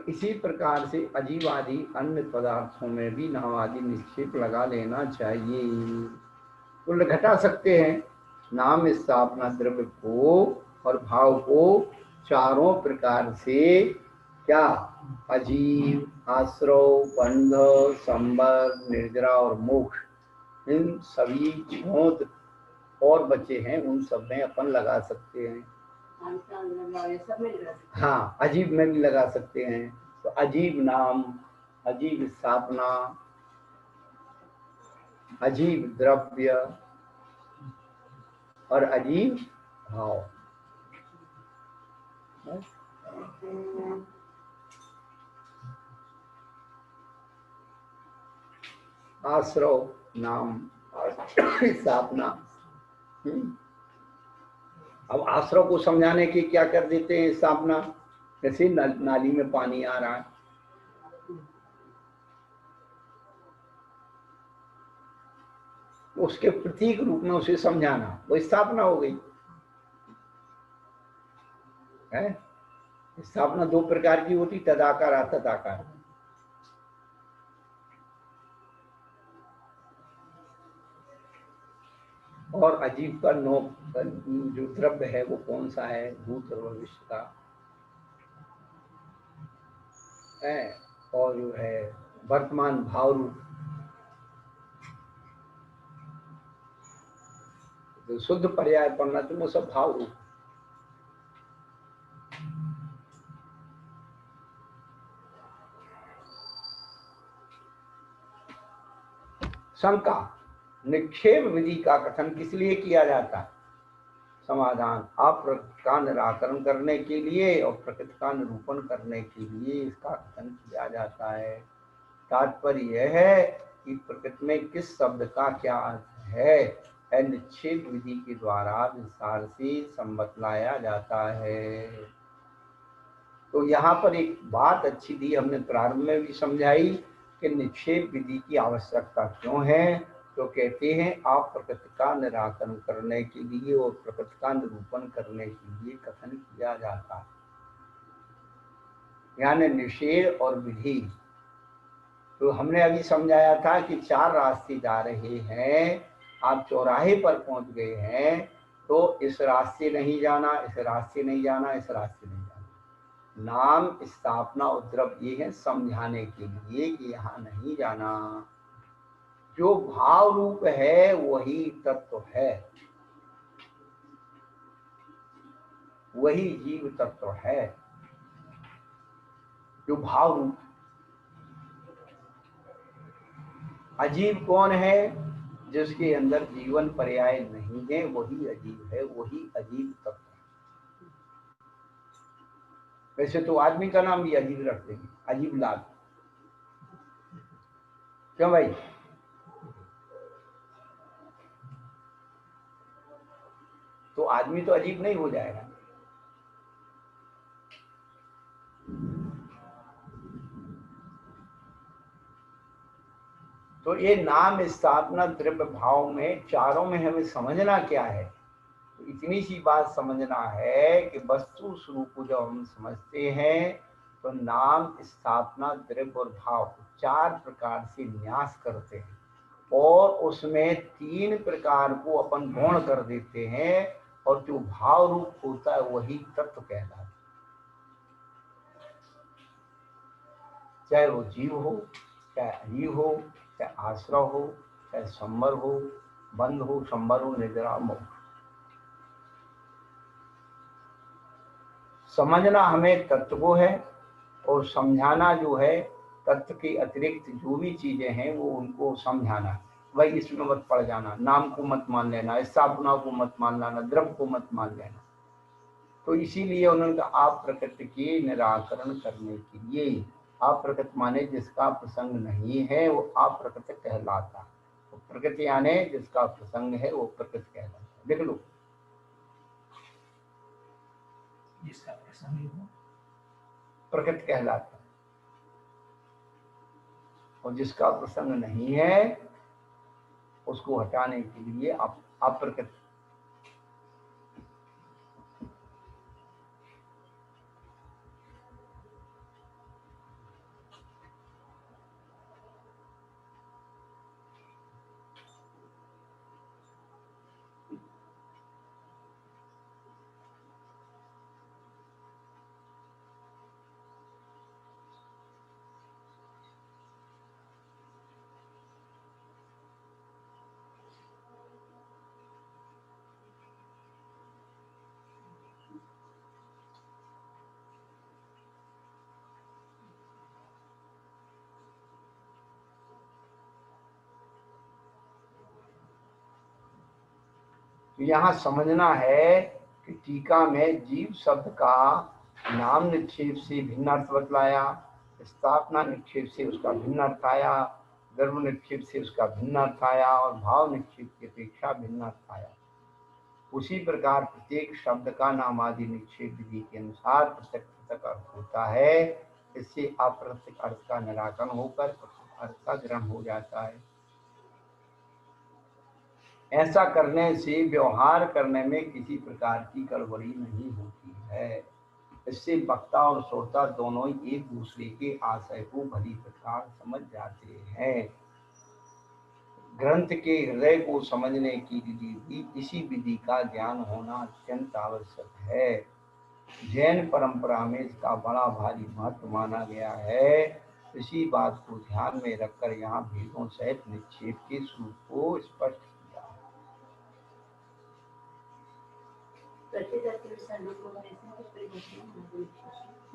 इसी प्रकार से अजीवादि अन्य पदार्थों में भी नामादि निक्षेप लगा लेना चाहिए। तो घटा सकते हैं नाम स्थापना द्रव्य को और भाव को चारों प्रकार से, क्या? अजीव, आश्रव, बंध, संबंध, निर्जरा और मोक्ष, इन सभी छूत और बचे हैं, उन सब में अपन लगा सकते हैं। हाँ, अजीब में भी लगा सकते हैं। तो अजीब नाम, अजीब स्थापना, अजीब द्रव्य और अजीब भाव। आश्रव नाम स्थापना। अब आश्रव को समझाने के क्या कर देते हैं स्थापना, जैसे नाली में पानी आ रहा है, उसके प्रतीक रूप में उसे समझाना, वो स्थापना हो गई है। स्थापना दो प्रकार की होती, तदाकार अतदाकार। और अजीब का नो जो द्रव्य है वो कौन सा है? भूत और भविष्य का है। और जो है वर्तमान भाव रूप, तो शुद्ध पर्याय पढ़ना तो वो सब भाव रूप। शंका, निक्षेप विधि का कथन किस लिए किया जाता है? समाधान, अप्रकृति का निराकरण करने के लिए और प्रकृति का निरूपण करने के लिए इसका कथन किया जाता है। तात्पर्य यह है कि प्रकृति में किस शब्द का क्या अर्थ है, निक्षेप विधि के द्वारा विस्तार से संबतलाया जाता है। तो यहाँ पर एक बात अच्छी दी हमने, प्रारंभ में भी समझाई कि निक्षेप विधि की आवश्यकता क्यों है। तो कहते हैं आप प्रकृति का निराकरण करने के लिए और प्रकृति का निरूपण करने के लिए कथन किया जाता है। यानी निषेध और विधि। तो हमने अभी समझाया था कि 4 रास्ते जा रहे हैं, आप चौराहे पर पहुंच गए हैं, तो इस रास्ते नहीं जाना, इस रास्ते नहीं जाना, इस रास्ते नहीं जाना। नाम स्थापना उद्रव ये है समझाने के लिए कि यहाँ नहीं जाना। जो भाव रूप है वही तत्व है, वही जीव तत्व है। जो भाव रूप, अजीब कौन है? जिसके अंदर जीवन पर्याय नहीं है वही अजीब है, वही अजीब तत्व है। वैसे तो आदमी का नाम भी अजीब रख देंगे, अजीब लाल। क्यों भाई? तो आदमी तो अजीब नहीं हो जाएगा। तो ये नाम स्थापना द्रव्य भाव में चारों में हमें समझना क्या है? तो इतनी सी बात समझना है कि वस्तु स्वरूप को जब हम समझते हैं तो नाम स्थापना द्रव्य और भाव चार प्रकार से न्यास करते हैं और उसमें तीन प्रकार को अपन गौण कर देते हैं और जो भाव रूप होता है वही तत्व कहलाता है। चाहे वो जीव हो, चाहे अजीव हो, चाहे आश्रय हो, चाहे संवर हो, बंध हो, संवर हो, निद्रा, मोक्ष। समझना हमें तत्व को है और समझाना जो है तत्व के अतिरिक्त जो भी चीजें हैं वो उनको समझाना है। भाई इसमें मत पड़ जाना, नाम को मत मान लेना, स्थापना को मत मान लेना, द्रव्य को मत मान लेना। तो इसीलिए उन्होंने कहा आप प्रकृति के निराकरण करने के लिए, आप प्रकृत माने जिसका प्रसंग नहीं है वो आप प्रकृत कहलाता है। तो प्रकृति यानी जिसका प्रसंग है वो प्रकृत कहलाता है। देख लो, जिसका प्रसंग हो प्रकृत कहलाता है और जिसका प्रसंग नहीं है उसको हटाने के लिए आप अप्रकृत। तो यहाँ समझना है कि टीका में जीव शब्द का नाम निक्षेप से भिन्न अर्थ बतलाया, स्थापना निक्षेप से उसका भिन्न अर्थ आया, गर्भ निक्षेप से उसका भिन्न अर्थ आया और भाव निक्षेप की अपेक्षा भिन्न अर्थ आया। उसी प्रकार प्रत्येक शब्द का नाम आदि निक्षेप विधि के अनुसार पृथक पृथक अर्थ होता है। इससे अप्रत्यक्ष अर्थ का निराकरण होकर अर्थ का ग्रहण हो जाता है। ऐसा करने से व्यवहार करने में किसी प्रकार की गड़बड़ी नहीं होती है। इससे वक्ता और श्रोता दोनों ही एक दूसरे के आशय को भली प्रकार समझ जाते हैं। ग्रंथ के हृदय को समझने की विधि भी इसी विधि का ज्ञान होना अत्यंत आवश्यक है। जैन परंपरा में इसका बड़ा भारी महत्व माना गया है। इसी बात को ध्यान में रखकर यहाँ भेदों सहित निक्षेप के स्वरूप को स्पष्ट किया है।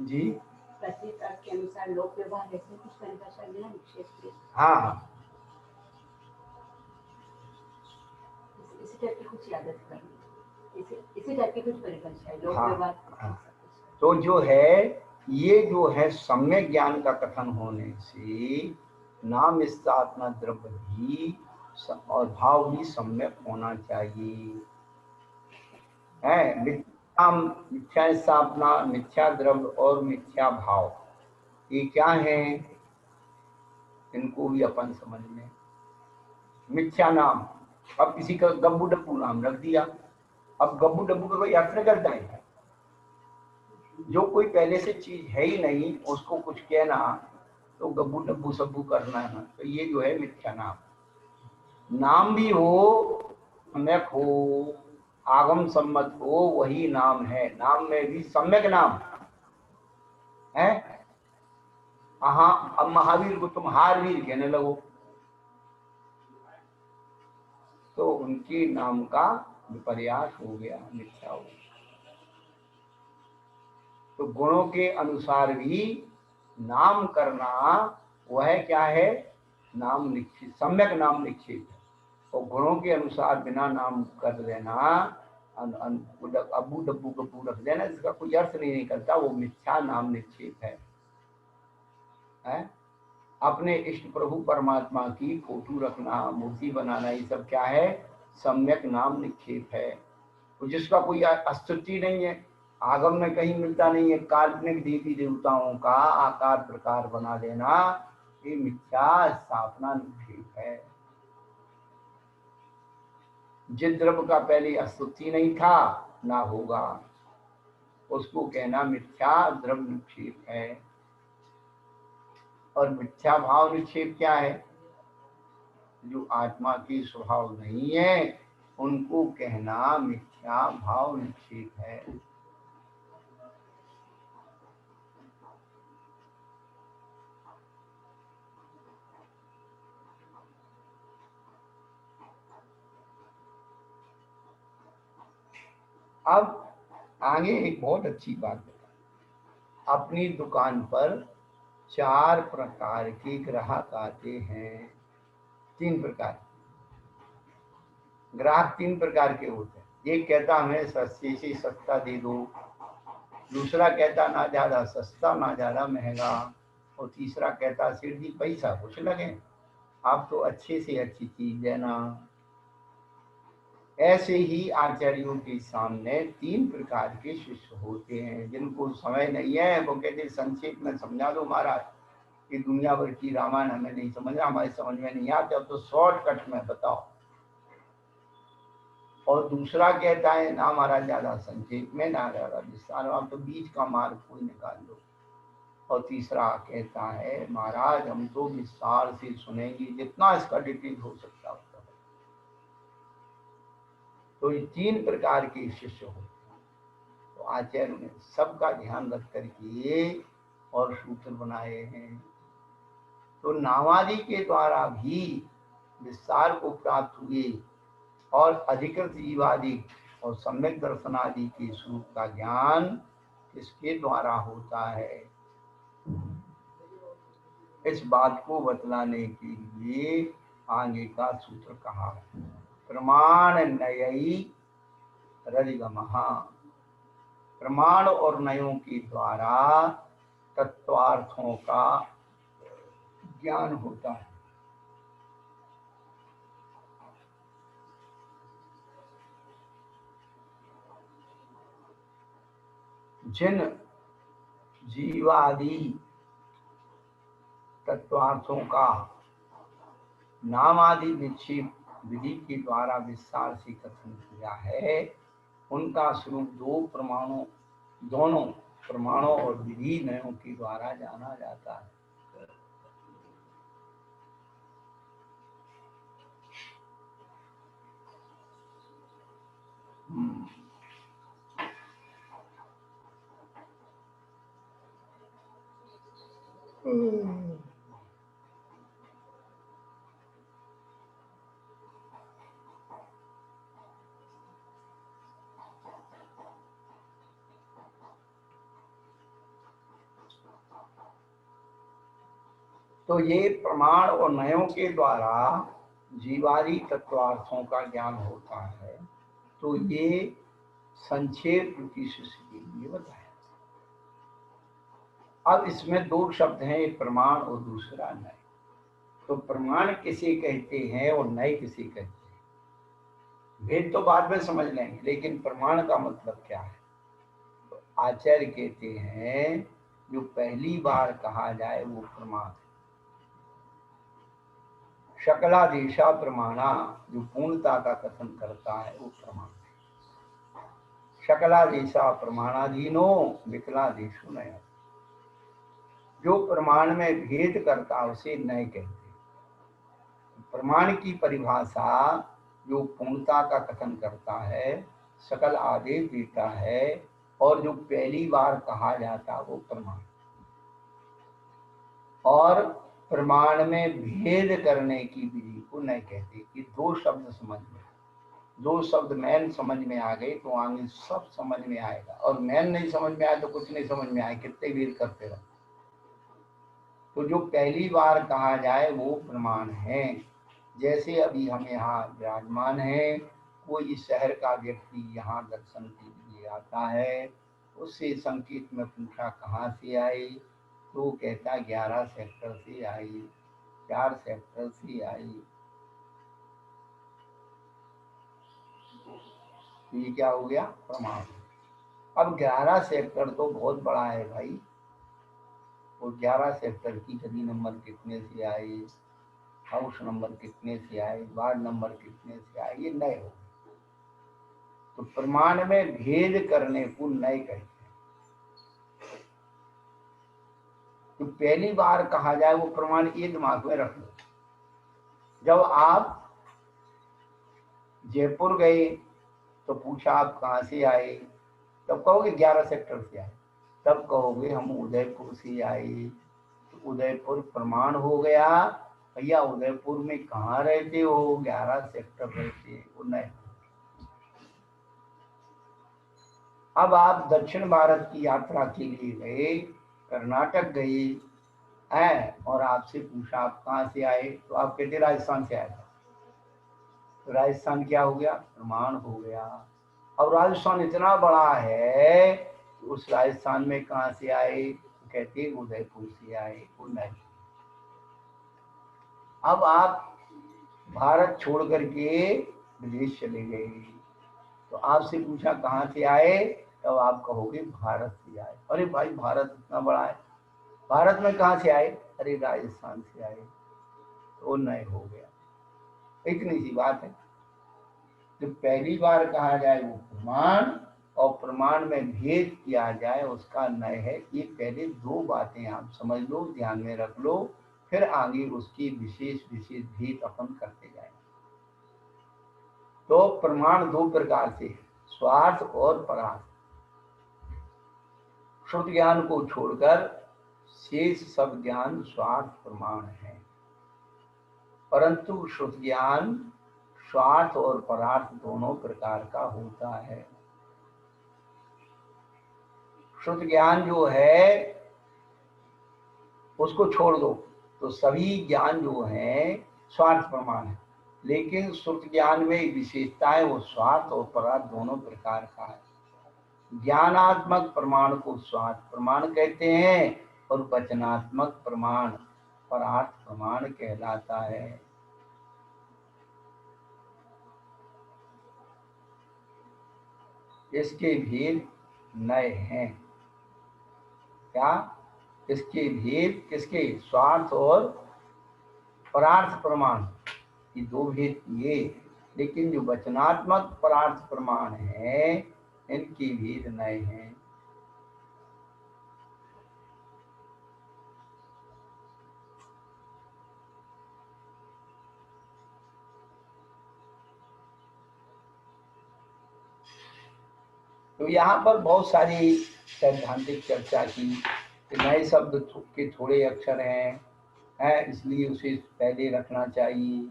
जी प्रत्येक अर्थ के अनुसार लोक व्यवहार ऐसे कुछ परिभाषा है निक्षेप की। हाँ, इसी टाइप की कुछ आदत करनी, इसी टाइप की कुछ परिभाषा है लोक हाँ, व्यवहार। हाँ। तो जो है ये जो है सम्यक ज्ञान का कथन होने से नाम स्थापना द्रव्य भी और भाव भी सम्यक होना चाहिए। है मिथ्या स्थापना, मिथ्या द्रव्य और मिथ्या भाव, ये क्या है? इनको भी अपन समझ लें। मिथ्या नाम, अब किसी का गब्बू डब्बू नाम रख दिया। अब गब्बू डब्बू का कोई अर्थ करता है? जो कोई पहले से चीज है ही नहीं उसको कुछ कहना तो गब्बू डब्बू सब्बू करना है, तो ये जो है मिथ्या नाम। नाम भी हो, सम्यक हो, आगम सम्मत हो वही नाम है। नाम में भी सम्यक नाम है। हाँ, अब महावीर को तुम हारवीर कहने लगो तो उनके नाम का विपर्यास हो गया, मिथ्या हो गया। तो गुणों के अनुसार भी नाम करना वह क्या है, नाम निश्चित, सम्यक नाम निश्चित है। और गुणों के अनुसार बिना नाम कर देना, अबू डब्बू कब्बू रख देना, इसका कोई अर्थ नहीं निकलता, वो मिथ्या नाम निश्चित है? अपने इष्ट प्रभु परमात्मा की फोटो रखना, मूर्ति बनाना, ये सब क्या है, सम्यक नाम निक्षेप है। तो जिसका कोई अस्तित्व नहीं है, आगम में कहीं मिलता नहीं है, काल्पनिक देवी देवताओं का आकार प्रकार बना देना, ये मिथ्या स्थापना निक्षेप है। जिस द्रव्य का पहले अस्तित्व नहीं था ना होगा, उसको कहना मिथ्या द्रव्य निक्षेप है। और मिथ्या भाव निक्षेप क्या है, जो आत्मा की स्वभाव नहीं है उनको कहना मिथ्या भाव निक्षेप है। अब आगे एक बहुत अच्छी बात बता, अपनी दुकान पर 4 प्रकार के ग्राहक आते हैं। 3 प्रकार ग्राहक 3 प्रकार के होते हैं। एक कहता हमें सस्ते से सस्ता दे दो, दूसरा कहता ना ज्यादा सस्ता ना ज्यादा महंगा, और तीसरा कहता सेठ जी पैसा कुछ लगे, आप तो अच्छे से अच्छी चीज देना। ऐसे ही आचार्यों के सामने 3 प्रकार के शिष्य होते हैं। जिनको समय नहीं है वो कहते संक्षेप में समझा दो महाराज, कि दुनिया भर की रामायण हमें नहीं समझना, हमारे समझ में नहीं आता, तो शॉर्टकट में बताओ। और दूसरा कहता है ना महाराज ज्यादा संक्षेप में ना ज्यादा विस्तार, आप तो बीच का मार्ग कोई निकाल दो। और तीसरा कहता है महाराज हम तो विस्तार से सुनेंगे, जितना इसका डिटेल हो सकता है। तो ये 3 प्रकार के शिष्य होते हैं। तो आचार्य ने सबका ध्यान रख करके और सूत्र बनाए हैं। तो नामादि के द्वारा भी विस्तार को प्राप्त हुए और अधिकृत जीवादि और सम्यक दर्शनादि के स्वरूप का ज्ञान किसके द्वारा होता है, इस बात को बतलाने के लिए आगे का सूत्र कहा। प्रमाण नयई रदिगमः, प्रमाण और नयों के द्वारा तत्वार्थों का ज्ञान होता है। जिन जीवादि तत्वार्थों का नाम आदि निक्षेप विधि के द्वारा विस्तार से कथन किया है, उनका स्वरूप दोनों प्रमाणों और विधि नयों के द्वारा जाना जाता है। तो ये प्रमाण और नयों के द्वारा जीवादि तत्वार्थों का ज्ञान होता है। तो ये संक्षेप रूपी शिष्य के लिए बताया। अब इसमें 2 शब्द हैं, एक प्रमाण और दूसरा नय। तो प्रमाण किसे कहते हैं और नय किसे कहते हैं, भेद तो बाद में समझ लेंगे, लेकिन प्रमाण का मतलब क्या है। तो आचार्य कहते हैं जो पहली बार कहा जाए वो प्रमाण है। शकलादेशा प्रमाणा, जो पूर्णता का कथन करता है वो प्रमाण है। शकलादेशा प्रमाणाधीनो विकलादेशो नय, जो प्रमाण में भेद करता उसे नय कहते हैं। प्रमाण की परिभाषा जो पूर्णता का कथन करता है, सकल आदेश देता है, और जो पहली बार कहा जाता वो प्रमाण। और प्रमाण में भेद करने की विधि को नहीं कहते कि दो शब्द समझ में, दो शब्द मैन समझ में आ गए तो आगे सब समझ में आएगा, और मैन नहीं समझ में आए तो कुछ नहीं समझ में आए, कितने भेद करते रहो। तो जो पहली बार कहा जाए वो प्रमाण है। जैसे अभी हम यहाँ विराजमान हैं, कोई इस शहर का व्यक्ति यहाँ दर्शन के लिए आता है, उससे संकेत में पूछा कहाँ से आए, तो कहता 11 सेक्टर से आई, 4 सेक्टर से आई। तो ये क्या हो गया? प्रमाण। अब 11 सेक्टर तो बहुत बड़ा है भाई, वो 11 सेक्टर की गली नंबर कितने से आए, हाउस नंबर कितने से आए, वार्ड नंबर कितने से आए, ये नए हो। तो प्रमाण में भेद करने को नए कहते हैं। तो पहली बार कहा जाए वो प्रमाण, ये दिमाग में रख लो। जब आप जयपुर गए तो पूछा आप कहाँ से आए, तब कहोगे 11 सेक्टर से आए। तब कहोगे हम उदयपुर से आए, तो उदयपुर प्रमाण हो गया। भैया उदयपुर में कहाँ रहते हो? 11 सेक्टर रहते हो। नहीं, अब आप दक्षिण भारत की यात्रा के लिए गए, कर्नाटक गए हैं, और आपसे पूछा आप कहाँ से आए, तो आप कहते राजस्थान से आए। तो राजस्थान क्या हो गया? प्रमाण हो गया। अब राजस्थान इतना बड़ा है कि उस राजस्थान में कहाँ से आए, तो कहते उदयपुर से आए। वो नहीं। अब आप भारत छोड़ करके विदेश चले गए, तो आपसे पूछा कहाँ से आए, तब आप कहोगे भारत से आए। अरे भाई भारत इतना बड़ा है, भारत में कहाँ से आए? अरे राजस्थान से आए। तो नए हो गया। इतनी सी बात है। जो पहली बार कहा जाए वो प्रमाण, और प्रमाण में भेद किया जाए उसका नय है। ये पहले दो बातें आप समझ लो, ध्यान में रख लो, फिर आगे उसकी विशेष विशेष भेद अपन करते जाएंगे। तो प्रमाण दो प्रकार से, स्वार्थ और परार्थ। शुद्ध ज्ञान को छोड़कर शेष सब ज्ञान स्वार्थ प्रमाण है। परंतु शुद्ध ज्ञान स्वार्थ और परार्थ दोनों प्रकार का होता है। शुद्ध ज्ञान जो है उसको छोड़ दो तो सभी ज्ञान जो है स्वार्थ प्रमाण है, लेकिन शुद्ध ज्ञान में एक विशेषता है, वो स्वार्थ और परार्थ दोनों प्रकार का है। ज्ञानात्मक प्रमाण को स्वार्थ प्रमाण कहते हैं, और वचनात्मक प्रमाण परार्थ प्रमाण कहलाता है। इसके भेद नए हैं। क्या? इसके भेद किसके? स्वार्थ और परार्थ प्रमाण, ये दो भेद किए, लेकिन जो वचनात्मक परार्थ प्रमाण है इनके भेद नए हैं। तो यहाँ पर बहुत सारी सैद्धांतिक चर्चा की कि नए शब्द के थोड़े अक्षर हैं, इसलिए उसे पहले रखना चाहिए,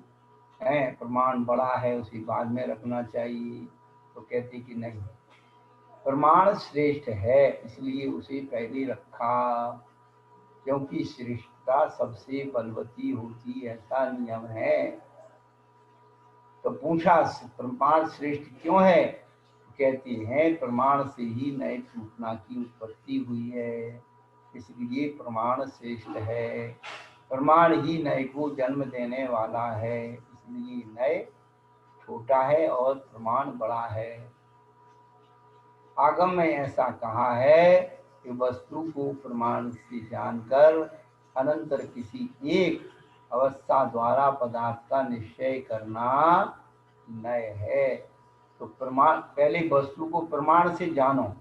है प्रमाण बड़ा है उसे बाद में रखना चाहिए। तो कहते कि नहीं, प्रमाण श्रेष्ठ है इसलिए उसे पहले रखा, क्योंकि श्रेष्ठता सबसे बलवती होती, ऐसा नियम है। तो पूछा प्रमाण श्रेष्ठ क्यों है? कहते हैं प्रमाण से ही नए टूटना की उत्पत्ति हुई है, इसलिए प्रमाण श्रेष्ठ है। प्रमाण ही नए को जन्म देने वाला है, इसलिए नए छोटा है और प्रमाण बड़ा है। आगम में ऐसा कहा है कि वस्तु को प्रमाण से जानकर अनंतर किसी एक अवस्था द्वारा पदार्थ का निश्चय करना नय है। तो प्रमाण, पहले वस्तु को प्रमाण से जानो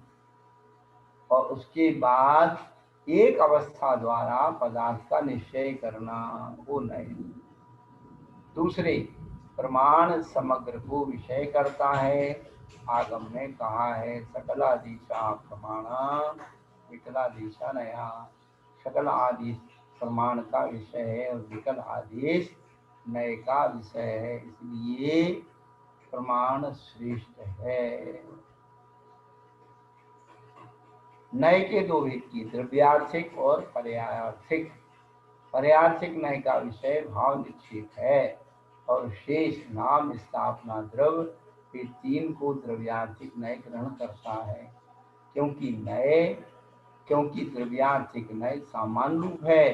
और उसके बाद एक अवस्था द्वारा पदार्थ का निश्चय करना, वो नय। दूसरे, प्रमाण समग्र को विषय करता है आगम में कहा है सकलादिशा प्रमाण विकलादिशा नया। सकल आदेश प्रमाण का विषय है और विकल आदेश नए का विषय है, इसलिए प्रमाण श्रेष्ठ है। नए के दो भेद की, द्रव्यार्थिक और पर्यायार्थिक। पर्यार्थिक नए का विषय भाव निक्षेप है और शेष नाम स्थापना द्रव्य ये तीन को द्रव्यार्थिक नए ग्रहण करता है। क्योंकि द्रव्यार्थिक नए सामान्य रूप है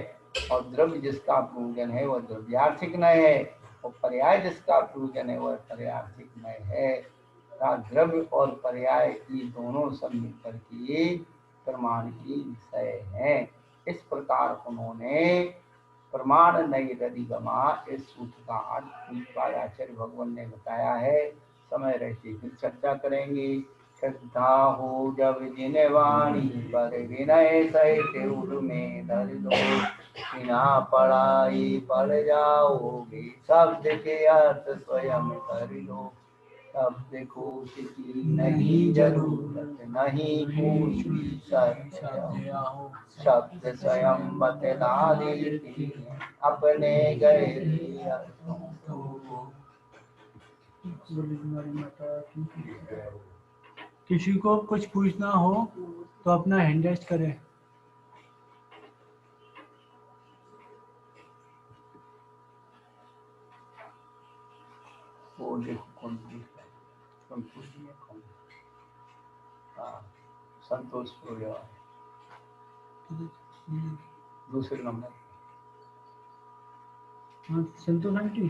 और द्रव्य जिसका प्रयोजन है वह द्रव्यार्थिक नए है और पर्याय जिसका प्रयोजन है वह पर्यार्थिक नए है। द्रव्य और पर्याय की दोनों सब मिलकर के प्रमाण की विषय हैं। इस प्रकार उन्होंने प्रमाण नई रदिगमा इस सूत्र का अर्थ आचार्य भगवान ने बताया है। समय रहते फिर चर्चा करेंगे। श्रद्धा हो जब जिन वाणी पर विनय सहित उर में धर दो, बिना पढ़ाई पढ़ जाओगे शब्द के अर्थ स्वयं कर लो। शब्द कोश की नहीं जरूरत नहीं कोश की शब्द स्वयं बतला देते हैं अपने गहरे अर्थों को। किसी को कुछ पूछना हो तो अपना हैंड रेस्ट करें। वो देखो कौन पूछ रहा है, कौन पूछ रही है, कौन? हाँ, संतोष प्रिया दूसरे नंबर। हाँ संतोष आंटी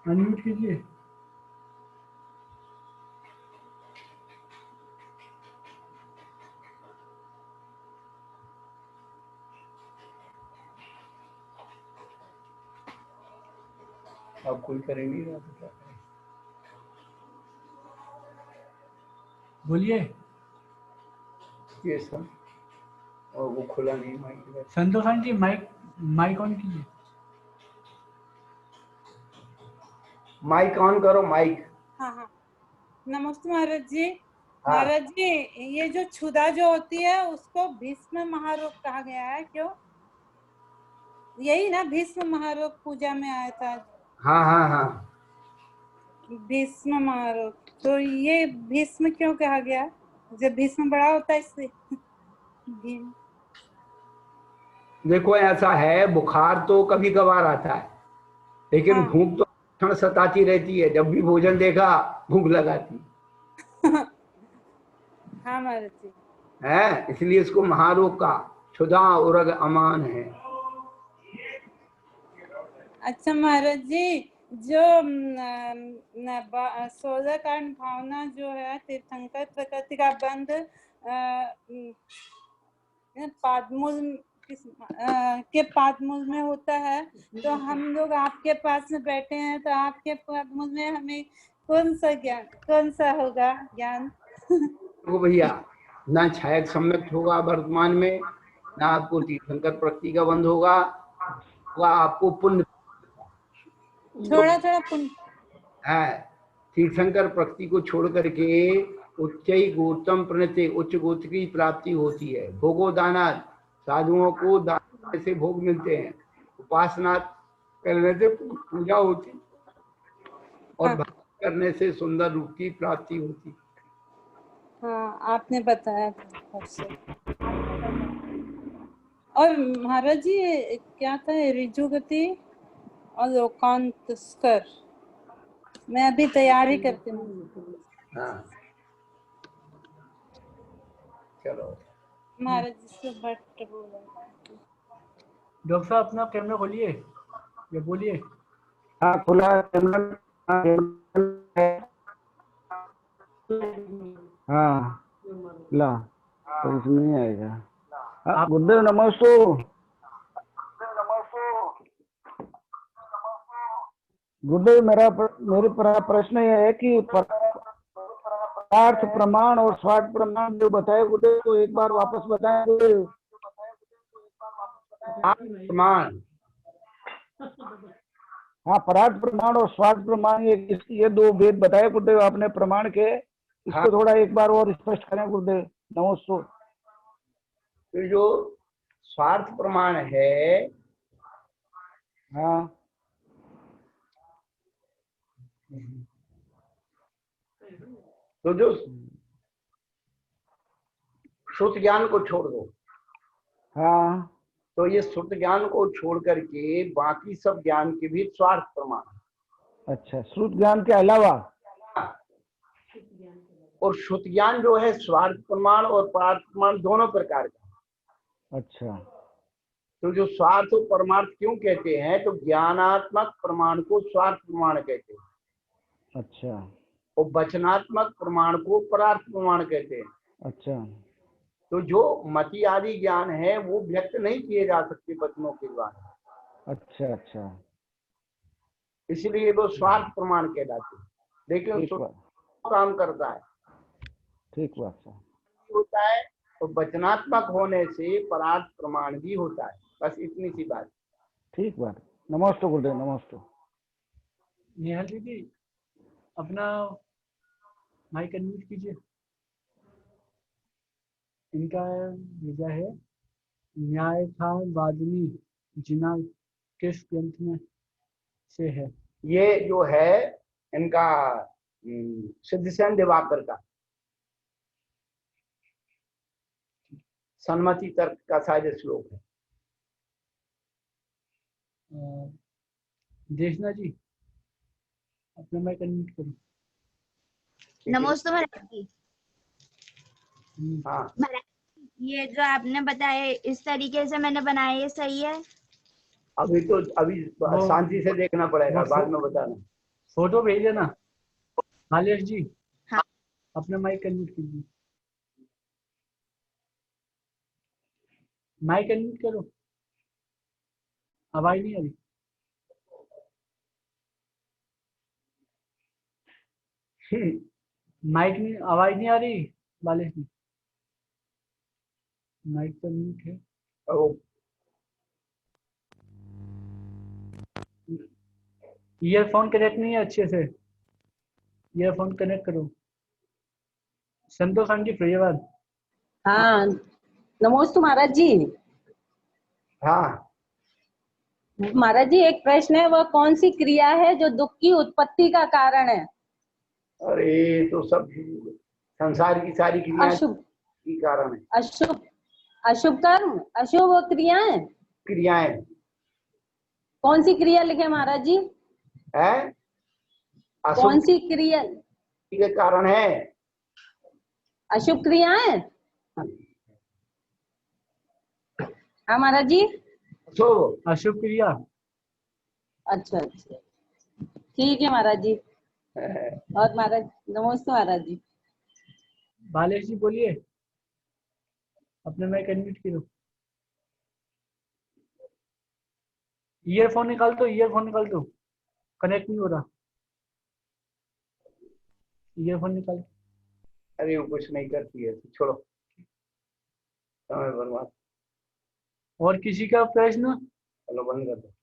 अनम्यूट कीजिए। अब कोई करे नहीं रहा तो क्या करें? बोलिए। ये सब और वो खुला नहीं mic. Santosh aunty mic on कीजिए। माइक ऑन करो माइक। हाँ। नमस्ते महाराज जी। हाँ। महाराज जी, ये जो क्षुधा जो होती है उसको भीष्म महारोग कहा गया है, क्यों? यही ना भीष्म महारोग पूजा में आया था। हाँ। भीष्म महारोग, तो ये भीष्म क्यों कहा गया? जब भीष्म बड़ा होता है इससे। देखो ऐसा है, बुखार तो कभी कभार आता है लेकिन हाँ। भूख तो क्षण सताती रहती है। जब भी भोजन देखा भूख लगाती हाँ महाराज जी है, इसलिए इसको महारोग का क्षुधा उरग अमान है। अच्छा महाराज जी, जो 16 कांड भावना जो है तीर्थंकर प्रकृति का बंध पादमूल के पादमूल में होता है, तो हम लोग आपके पास में बैठे हैं तो आपके पादमूल में हमें कौन सा होगा ज्ञान? तो भैया ना छायक सम्यक होगा वर्तमान में, ना आपको तीर्थंकर प्रकृति का बंध होगा, आपको पुण्य थोड़ा पुण्य है। तीर्थंकर प्रकृति को छोड़ करके उच्च गोतम प्रणति उच्च गोत्र की प्राप्ति होती है। भोगो दाना, साधुओं को दान से भोग मिलते हैं, उपासना करने से पूजा होती और भक्ति करने से सुंदर रूप की प्राप्ति होती। हाँ आपने बताया था। और महाराज जी क्या था ऋजुगति और लोकांतस्कर, मैं अभी तैयारी करती हूँ। हाँ चलो महाराज जी से भट्ट बोला। डॉक्टर साहब अपना कैमरा खोलिए या बोलिए। हाँ खुला कैमरा। हाँ ला तो इसमें नहीं आएगा। गुरुदेव नमस्ते। गुरुदेव मेरे प्रश्न यह है कि पदार्थ प्रमाण और स्वार्थ प्रमाण जो बताए गुरुदेव, तो एक बार वापस बताएं गुरुदेव। प्रमाण हाँ, परार्थ प्रमाण और स्वार्थ प्रमाण, ये दो भेद बताए गुरुदेव आपने प्रमाण के। इसको हाँ। थोड़ा एक बार और स्पष्ट करें गुरुदेव। नमस्ते। तो जो स्वार्थ प्रमाण है, हाँ, तो जो श्रुत ज्ञान को छोड़ दो, हाँ, तो ये श्रुत ज्ञान को छोड़ करके बाकी सब ज्ञान के भी स्वार्थ प्रमाण है। अच्छा, श्रुत ज्ञान के अलावा। और श्रुत ज्ञान जो है स्वार्थ प्रमाण और परार्थ प्रमाण दोनों प्रकार का। अच्छा, तो जो स्वार्थ और परमार्थ क्यों कहते हैं, तो ज्ञानात्मक प्रमाण को स्वार्थ प्रमाण कहते हैं अच्छा, और वचनात्मक प्रमाण को परार्थ प्रमाण कहते हैं। अच्छा, तो जो मति आदि ज्ञान है वो व्यक्त नहीं किए जा सकते वचनों के द्वारा, अच्छा, अच्छा, इसलिए वो स्वार्थ प्रमाण कहलाते हैं। लेकिन ठीक श्रुत बात, काम करता है, ठीक बात सर। होता है, तो वचनात्मक होने से परार्थ प्रमाण भी होता है। बस इतनी सी बात। ठीक बात। नमस्ते गुरुदेव, नमस्ते। नेहा दीदी अपना माइक अनम्यूट कीजिए। इनका भेजा है न्याय था वादनी जिना किस ग्रंथ में से है। ये जो है इनका सिद्धसेन दिवाकर का सन्मति तर्क का शायद श्लोक है। देशना जी अपना माइक अनम्यूट करो। नमस्ते महाराज जी। हाँ, महाराज ये जो आपने बताया इस तरीके से मैंने बनाया, ये सही है? अभी शांति से देखना पड़ेगा, बाद में बताना। फोटो भेज देना। मालेश जी हाँ। अपना माइक अनम्यूट कीजिए। माइक अनम्यूट करो, आवाज नहीं आ रही। माइक नहीं, आवाज नहीं आ रही मालेश जी। माइक तो म्यूट है। ईयरफोन कनेक्ट नहीं है अच्छे से, ईयरफोन कनेक्ट करो। संतोष जी प्रियवाद। हाँ, नमोस्तु महाराज जी। हाँ महाराज जी एक प्रश्न है, वह कौन सी क्रिया है जो दुख की उत्पत्ति का कारण है? अरे तो सब संसार की सारी क्रियाएं अशुभ की कारण है। अशुभ अशुभ कर्म, अशुभ क्रियाएं। क्रियाएं कौन सी क्रिया लिखे महाराज जी? है कौन अशुभ सी क्रिया? के कारण है। अशुभ क्रियाएं। हाँ महाराज जी। अशुभ क्रिया। अच्छा अच्छा, ठीक है महाराज जी। और महाराज नमस्ते महाराज जी। बालेश जी बोलिए, अपने माइक अनम्यूट करो। ईयरफोन निकाल दो, ईयरफोन निकाल दो, कनेक्ट नहीं हो रहा। ईयरफोन निकाल। अरे वो कुछ नहीं करती है, छोड़ो, समय बर्बाद। और किसी का प्रश्न? चलो बंद कर दो।